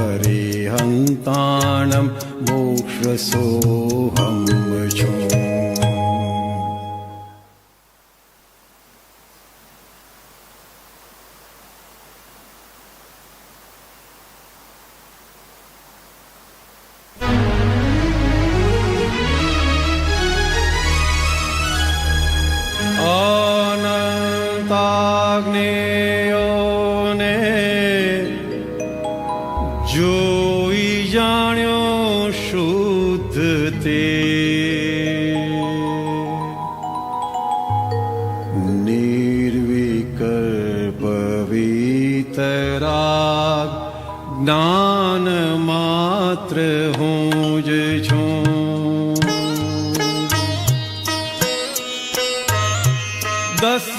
અરિહંતાણમ મોક્ષ સોહમ છું. અનંતાગ્નેયોને જોઈ જાણ્યો શુદ્ધ તે, નિર્વિકલ્પ વિતરાગ જ્ઞાન માત્ર હું જ છું. દસ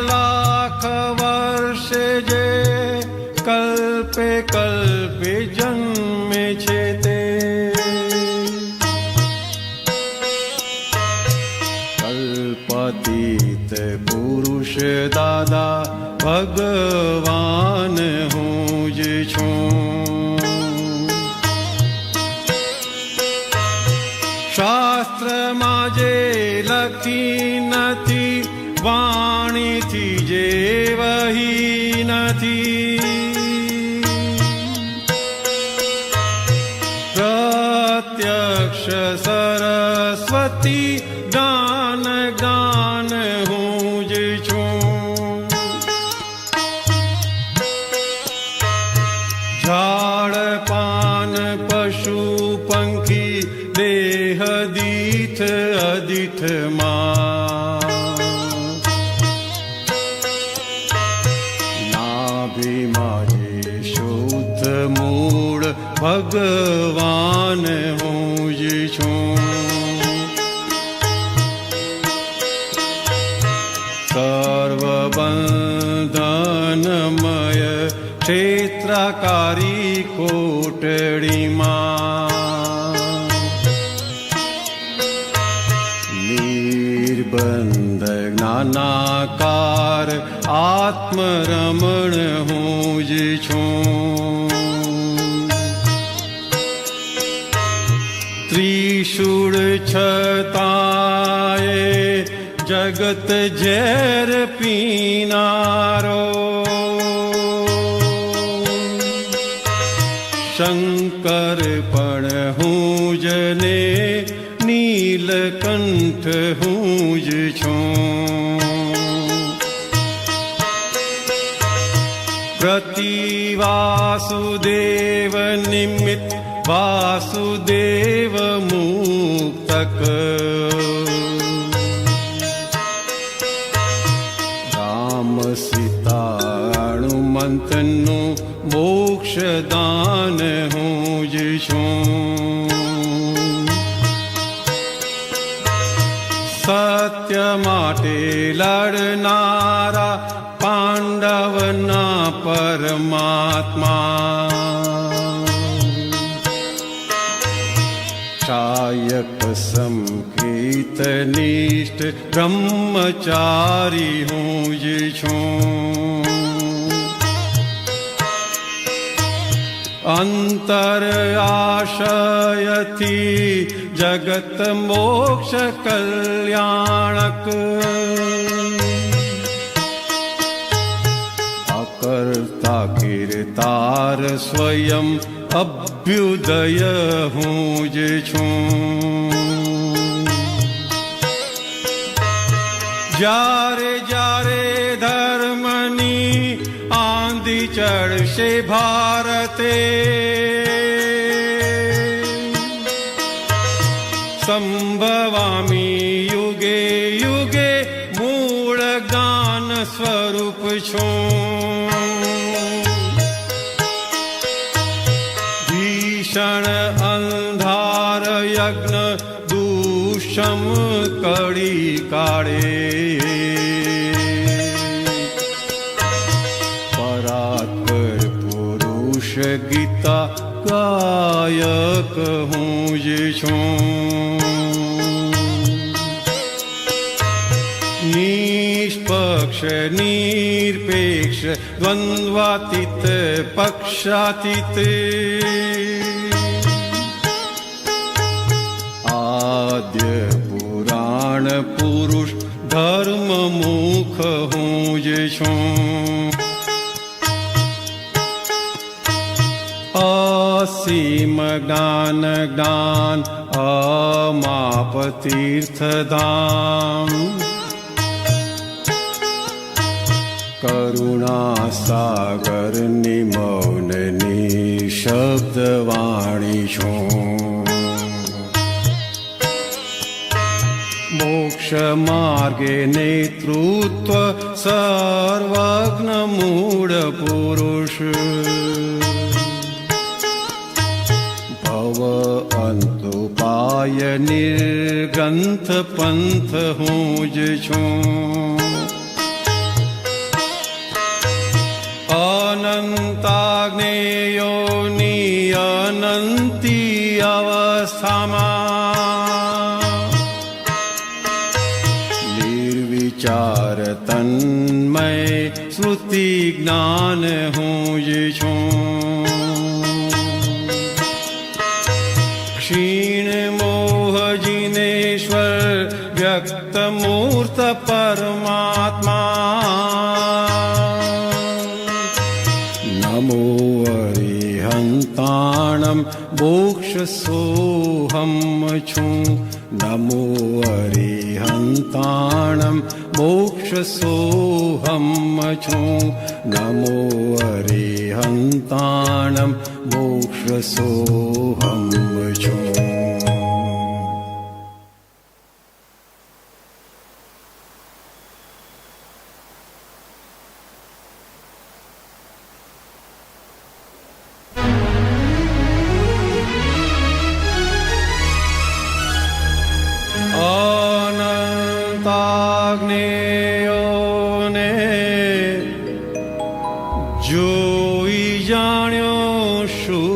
લાખ વર્ષે જે કલ્પે કલ્પે જન્મે છે તે, કલ્પાતીત પુરુષ દાદા ભગવાન હું જ છું. શાસ્ત્રમાં જે લખી નથી, વાણીથી જે વહી નથી, પ્રત્યક્ષ સરસ્વતી જ્ઞાન જ્ઞાન હું જ છું. ઝાડ પાન પશુ પંખી દેહ દીઠ અદીઠમાં, શુદ્ધ મૂળ ભગવાન હું જ છું. સર્વબંધનમય ક્ષેત્રકારી કોટડીમાં નિર્બંધ જ્ઞાનાકાર આત્મરમણ હું જ છું. ત્રિશૂળ છતાંય જગત ઝેર પીનારો શંકર પણ હું જ ને નીલકંઠ હું જ છું. પ્રતિ વાસુદેવ નિમિત્ત વાસુદેવ મુક્તક રામ સીતા હનુમંતનું મોક્ષદાન હું જ છું. સત્ય માટે લડનારા પાંડવના પરમાત્મા શાયક સંકીર્તનિષ્ઠ બ્રહ્મચારી હું જ છું. અંતર આશયથી જગત મોક્ષ કલ્યાણક અકર્તા કીર્તાર સ્વયં અભ્યુદય હું જ છું. જ્યારે જ્યારે ધર્મની આંધી ચડશે ભારતે સંભવામી યુગે યુગે મૂળ જ્ઞાન સ્વરૂપ છું. ભીષણ અંધાર યજ્ઞ દૂષમ કડી કાઢે પરાત્પર પુરુષ ગીતા ગાયક હું જ છું. નિષ્પક્ષ નિરપેક્ષ દ્વંદ્વાતીત પક્ષાતીત આદ્ય પુરાણ પુરુષ ધર્મ મુખ હું જ છું. અસીમ જ્ઞાન જ્ઞાન અમાપ તીર્થધામ કરુણા સાગર નિમૌનની શબ્દવાણી છું. મોક્ષ માર્ગે નેતૃત્વ સર્વજ્ઞ મૂળ પુરુષ ભવ અંતુપાય નિર્ગ્રંથ પંથ હું જ છું. અનંતાગ્નેયોની અનંતી અવસ્થામાં નિર્વિચાર તન્મય શ્રુતિ જ્ઞાન હું જ છું. ક્ષીણ મોહ જિનેશ્વર વ્યક્ત મૂર્ત પરમાત્મા નમો અરિહંતાણમ મોક્ષ સોહમ છું. નમો અરિહંતાણમ મોક્ષ સોહમ છું. નમો અરિહંતાણમ મોક્ષ સોહમ છું. અનંતાગ્નેયોને જોઈ જાણ્યો શું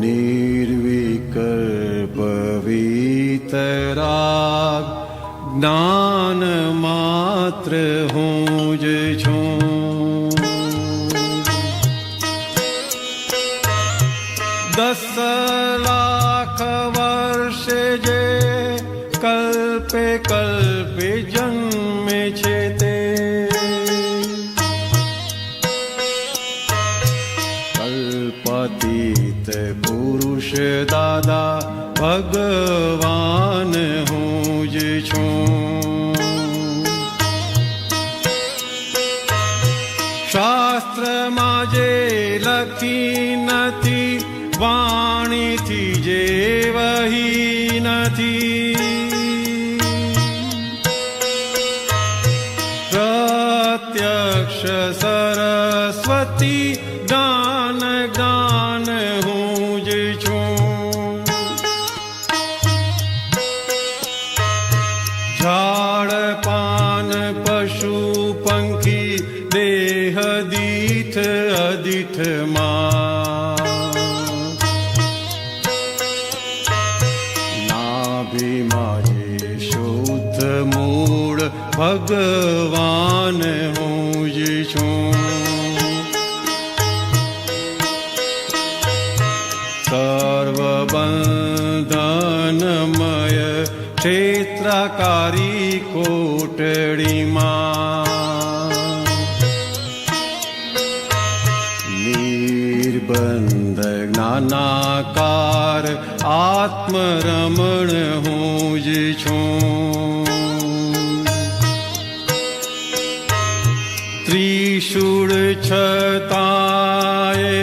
નિર્વિકલ્પ વિતરાગ જ્ઞાન માત્ર હું જ છું. 10 લાખ વર્ષે જે કલ્પે કલ્પે જન્મે છે તે કલ્પાતીત પુરુષ દાદા ભગવાન હું જ છું. શાસ્ત્રમાં જે લખી નથી, વાણીથી જે વહી નથી, પ્રત્યક્ષ સરસ્વતી જ્ઞાન જ્ઞાન હું જ છું. ઝાડ પાન પશુ પંખી દેહ દીઠ અદીઠમાં નાભીમાં જે શુદ્ધ મૂળ ભગવાન હું જ છું. સર્વબંધનમય ક્ષેત્રાકારી કોટડીમાં નિર્બંધ જ્ઞાનાકાર આત્મરમણ હું જ છું. ત્રિશૂળ છતાંય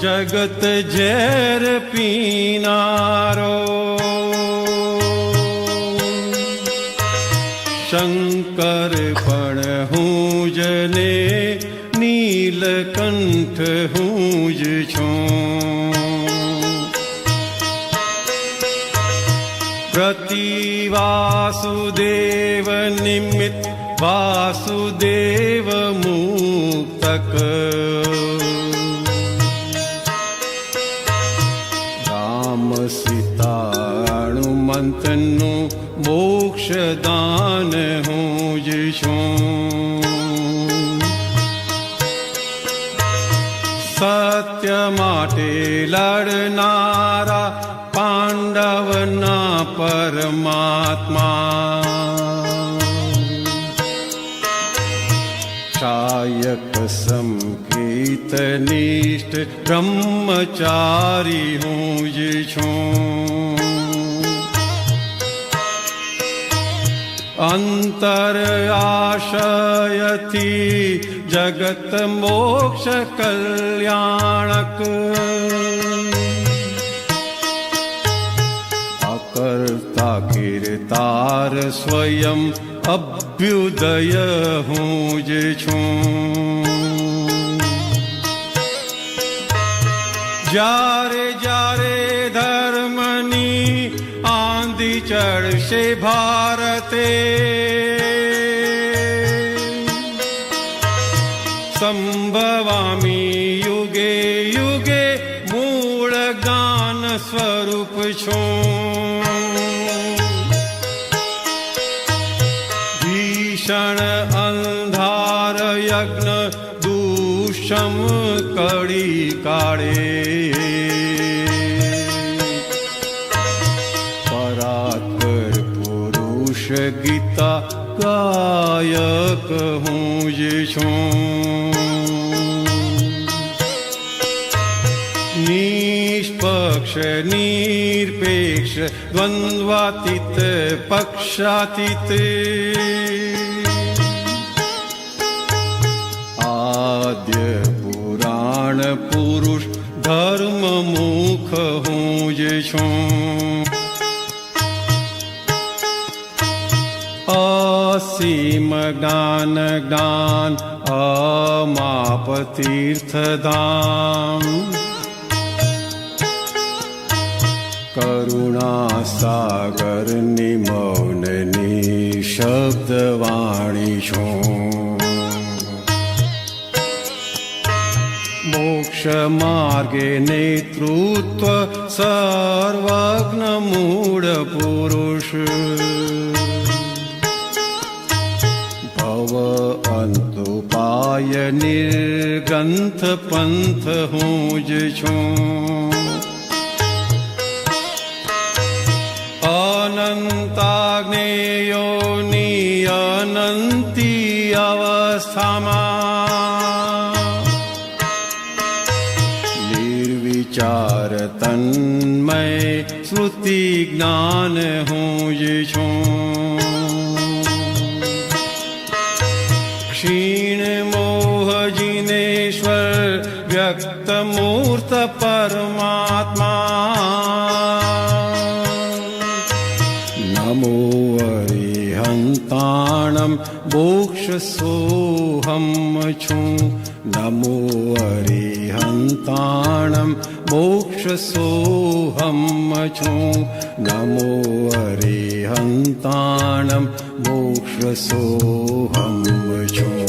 જગત ઝેર પીનારો શંકર પણ હું જ ને નીલકંઠ હું જ છું. પ્રતિવાસુદેવ નિમિત્ત વાસુદેવ મુક્તક રામ સીતા હનુમંતનું મોક્ષદાન હું જ છું. સત્ય માટે લડનારા પાંડવના પરમાત્મા શાયક સંકીર્તનિષ્ઠ બ્રહ્મચારી હું જ છું. અંતર આશયથી જગત મોક્ષ કલ્યાણક અકર્તા કીર્તાર સ્વયં અભ્યુદય હું જ છું. જ્યારે જ્યારે ધર્મની આંધી ચડશે ભારતે સંભવામી યુગે યુગે મૂળ જ્ઞાન સ્વરૂપ છું. ભીષણ અંધાર યજ્ઞ દૂષમ કડી કાળે પરાત્પર પુરુષ ગીતા ગાયક હું જ છું. નિષ્પક્ષ નિરપેક્ષ દ્વંદ્વાતીત પક્ષાતીત આદ્ય પુરાણ પુરુષ ધર્મ મુખ હું જ છું. અસીમ જ્ઞાન જ્ઞાન અમાપ તીર્થધામ કરુણા સાગર નિમૌનની શબ્દવાણી છું. મોક્ષ મોક્ષ માર્ગે નેતૃત્વ સર્વજ્ઞ મૂળ પુરુષ ભવ અંતુપાય નિર્ગ્રંથ પંથ હું જ છું અનંતાગ્નેયોની અનંતી અવસ્થામાં નિર્વિચાર તન્મય શ્રુતિ જ્ઞાન હું જ છું ક્ષીણ મોહ જીનેશ્વર વ્યક્ત મૂર્ત પરમાત્મા નમો અરિહંતાણમ મોક્ષ સોહમ છું નમો અરિહંતાણમ મોક્ષ સોહમ છું નમો અરિહંતાણમ મોક્ષ સોહમ છું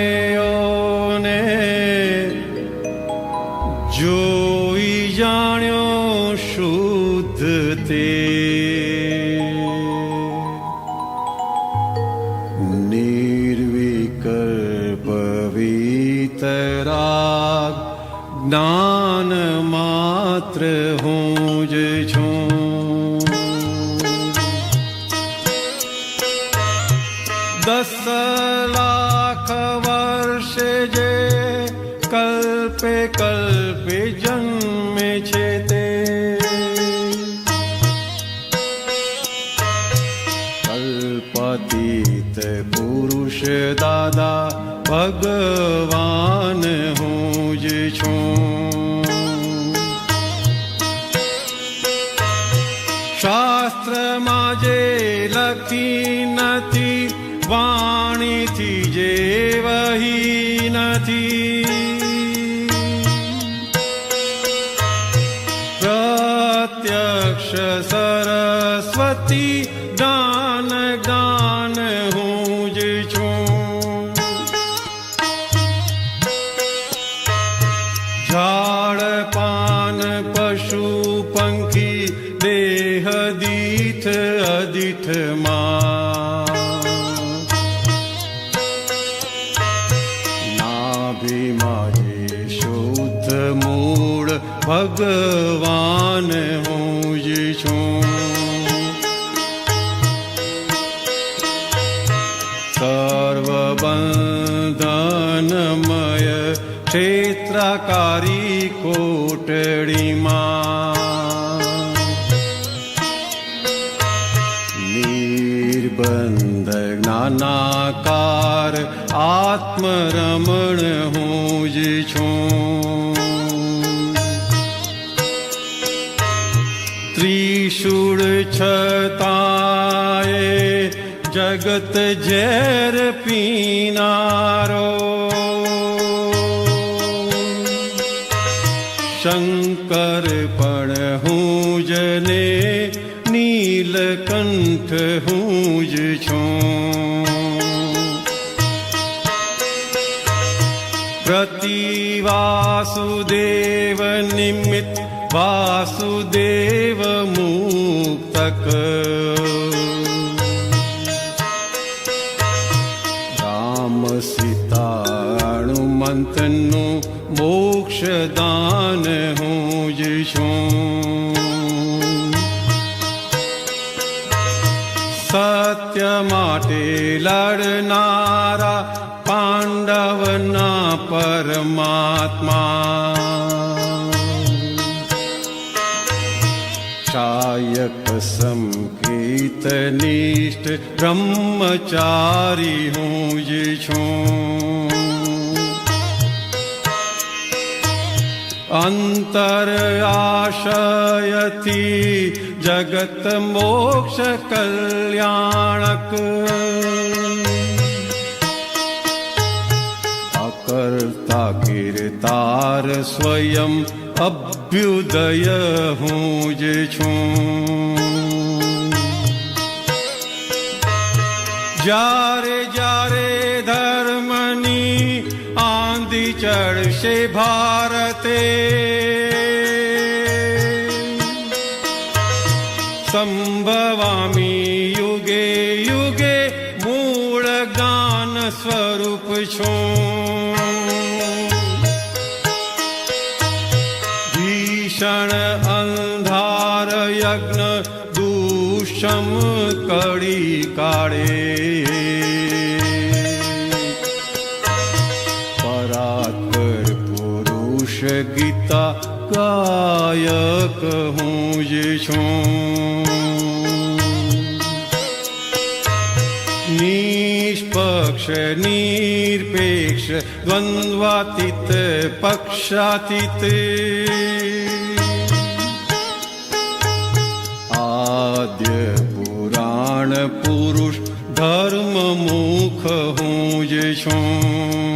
અનંતાગ્નેયોને જોઈ જાણ્યો શુદ્ધ તે નિર્વિકલ્પ વિતરાગ જ્ઞાન માત્ર હું જ છું દસ લાખ વર્ષે જે કલ્પે કલ્પે જન્મે છે તે કલ્પાતીત પુરુષ દાદા ભગવાન હું જ છું શાસ્ત્રમાં જે લખી નથી વાણીથી જે વહી નથી પ્રત્યક્ષ સરસ્વતી જ્ઞાન જ્ઞાન હું જ છું ઝાડ પાન પશુ પંખી દેહ દીઠ અદીઠમાં શુદ્ધ મૂળ ભગવાન હું જ છું સર્વબંધનમય ક્ષેત્રકારી કોટડીમાં નિર્બંધ જ્ઞાનાકાર આત્મરમણ હું જ છું ત્રિશૂળ છતાંય જગત ઝેર પીનારો શંકર પણ હું જ ને નીલકંઠ હું જ છું પ્રતિ વાસુદેવ નિમિત્ત વાસુદેવ મુક્તક રામ સીતા હનુમંતનું મોક્ષદાન હું જ છું સત્ય માટે લડનારા પાંડવના પરમાત્મા શાયક સંકીર્તનિષ્ઠ બ્રહ્મચારી હું જ છું અંતર આશયથી જગત મોક્ષ કલ્યાણક કરતા કીર્તાર સ્વયં અભ્યુદય હું જ છું. જ્યારે જ્યારે ધર્મની આંધી ચડશે ભારતે, સંભવામી યુગે યુગે મૂળ જ્ઞાન સ્વરૂપ છું. ભીષણ અંધાર યજ્ઞ દુષમ કડી કાળે, પરાત્પર પુરુષ ગીતા ગાયક હું જ છું. નિષ્પક્ષ નિરપેક્ષ દ્વંદ્વાતીત પક્ષાતીત, આદ્ય પુરાણ પુરુષ ધર્મ મુખ હું જ છું.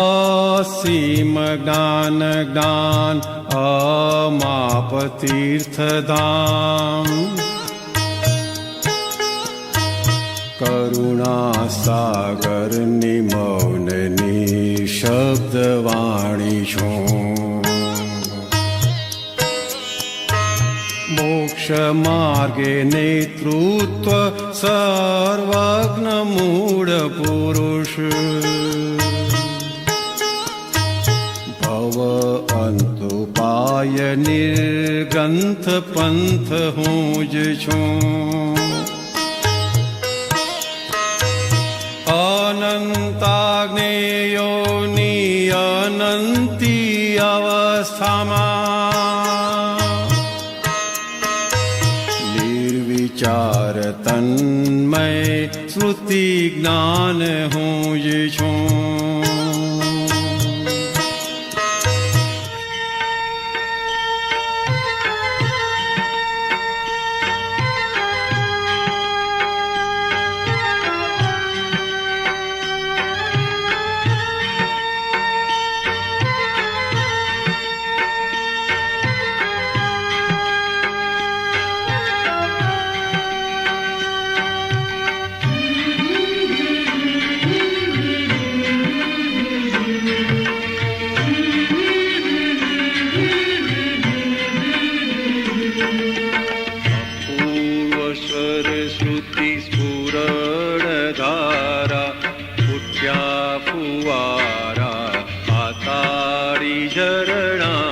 અસીમ જ્ઞાન જ્ઞાન અમાપ તીર્થધામ, કરુણા સાગર નિમૌનની શબ્દવાણી છું. મોક્ષ માર્ગે નેતૃત્વ સર્વજ્ઞ મૂળ પુરુષ, ભવ અંતુપાય નિર્ગ્રંથ પંથ હું જ છું. અનંતાગ્નેયોની અનંતી અવસ્થામાં, નિર્વિચાર તન્મય શ્રુતિ જ્ઞાન હું જ છું. ફુવારા પાતાળી ઝરણા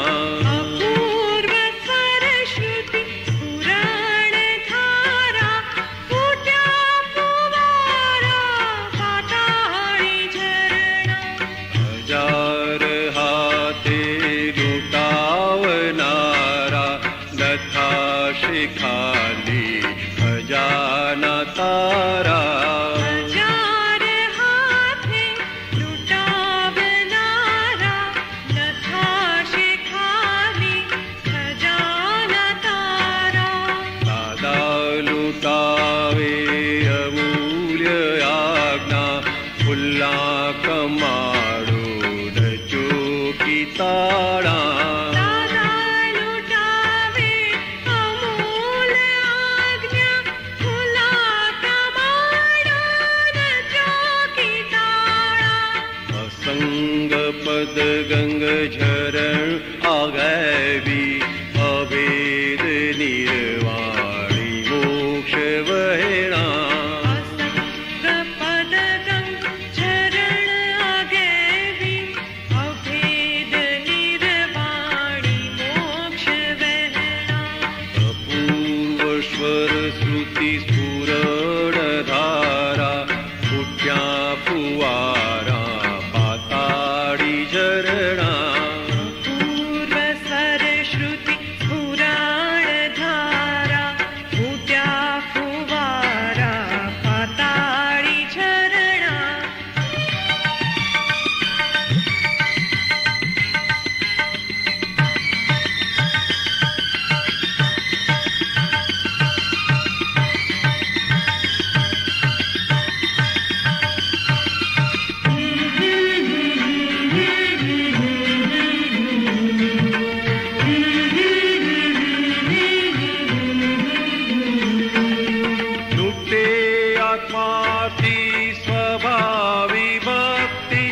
આત્માથી સ્વભાવી ભક્તિ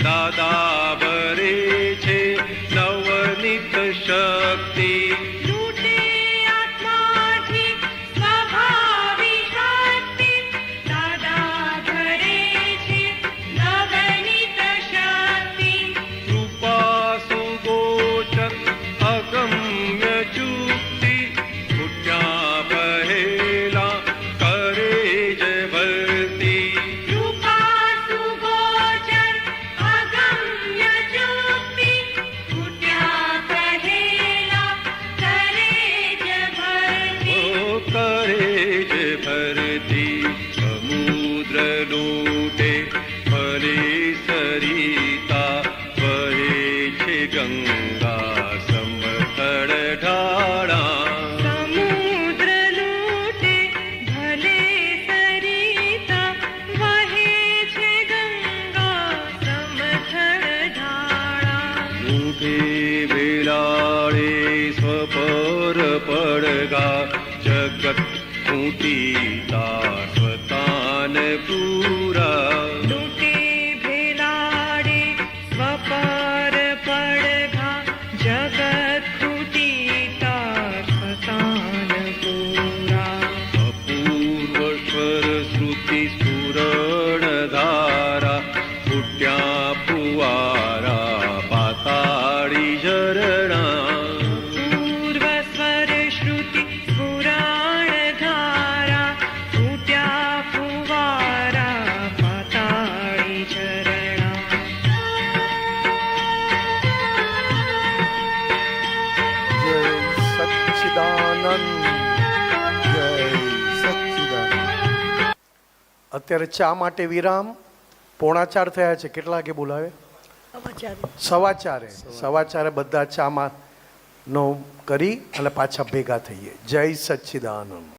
દાદા ભરે છે નવનીત શક્તિ લૂટે આત્માથી સ્વભાવી શક્તિ દાદા ભરે છે નવનીત શક્તિ કૃપા સુગોચર અગમ્ય ચુક્તિ છૂટ્યા પહેલા કરે જ ભરતી કૃપા સુગોચર અગમ્ય ચુક્તિ છૂટ્યા પહેલા કરે જ ભરતી ઓ કરે જ ભરતી સમુદ્ર લૂટે ભલે સરિતા વહે છે ગંગા સમતળ ઢાળા સમુદ્ર લૂટે ભલે સરિતા વહે છે ગંગા સમથળ ધારા લૂટે વેલાળે સ્વપર પડગા જગત ઊંટીતા સ્વતાન પૂરા લૂટે ભેલાડે સ્વપર પડઘા જગત ખૂટીતા સ્વતાન પૂરા અપૂર્વ સ્વર શ્રુતિ સ્ફુરણ ધારા ફૂટ્યા ફુવારા પાતાળી ઝરણા પૂર્વ સ્વર શ્રુતિ પુરાણ ધારા ફૂટ્યા ફુવારા પાતાળી ઝરણા જય સચ્ચિદાનંદ, જય સચ્ચિદાનંદ. અત્યારે ચા માટે વિરામ. 3:45 થયા છે. કેટલા વાગે બોલાવે? 4:15. 4:15 બધા ચામાં નો કરી અને પાછા ભેગા થઈએ. જય સચ્ચિદાનંદ.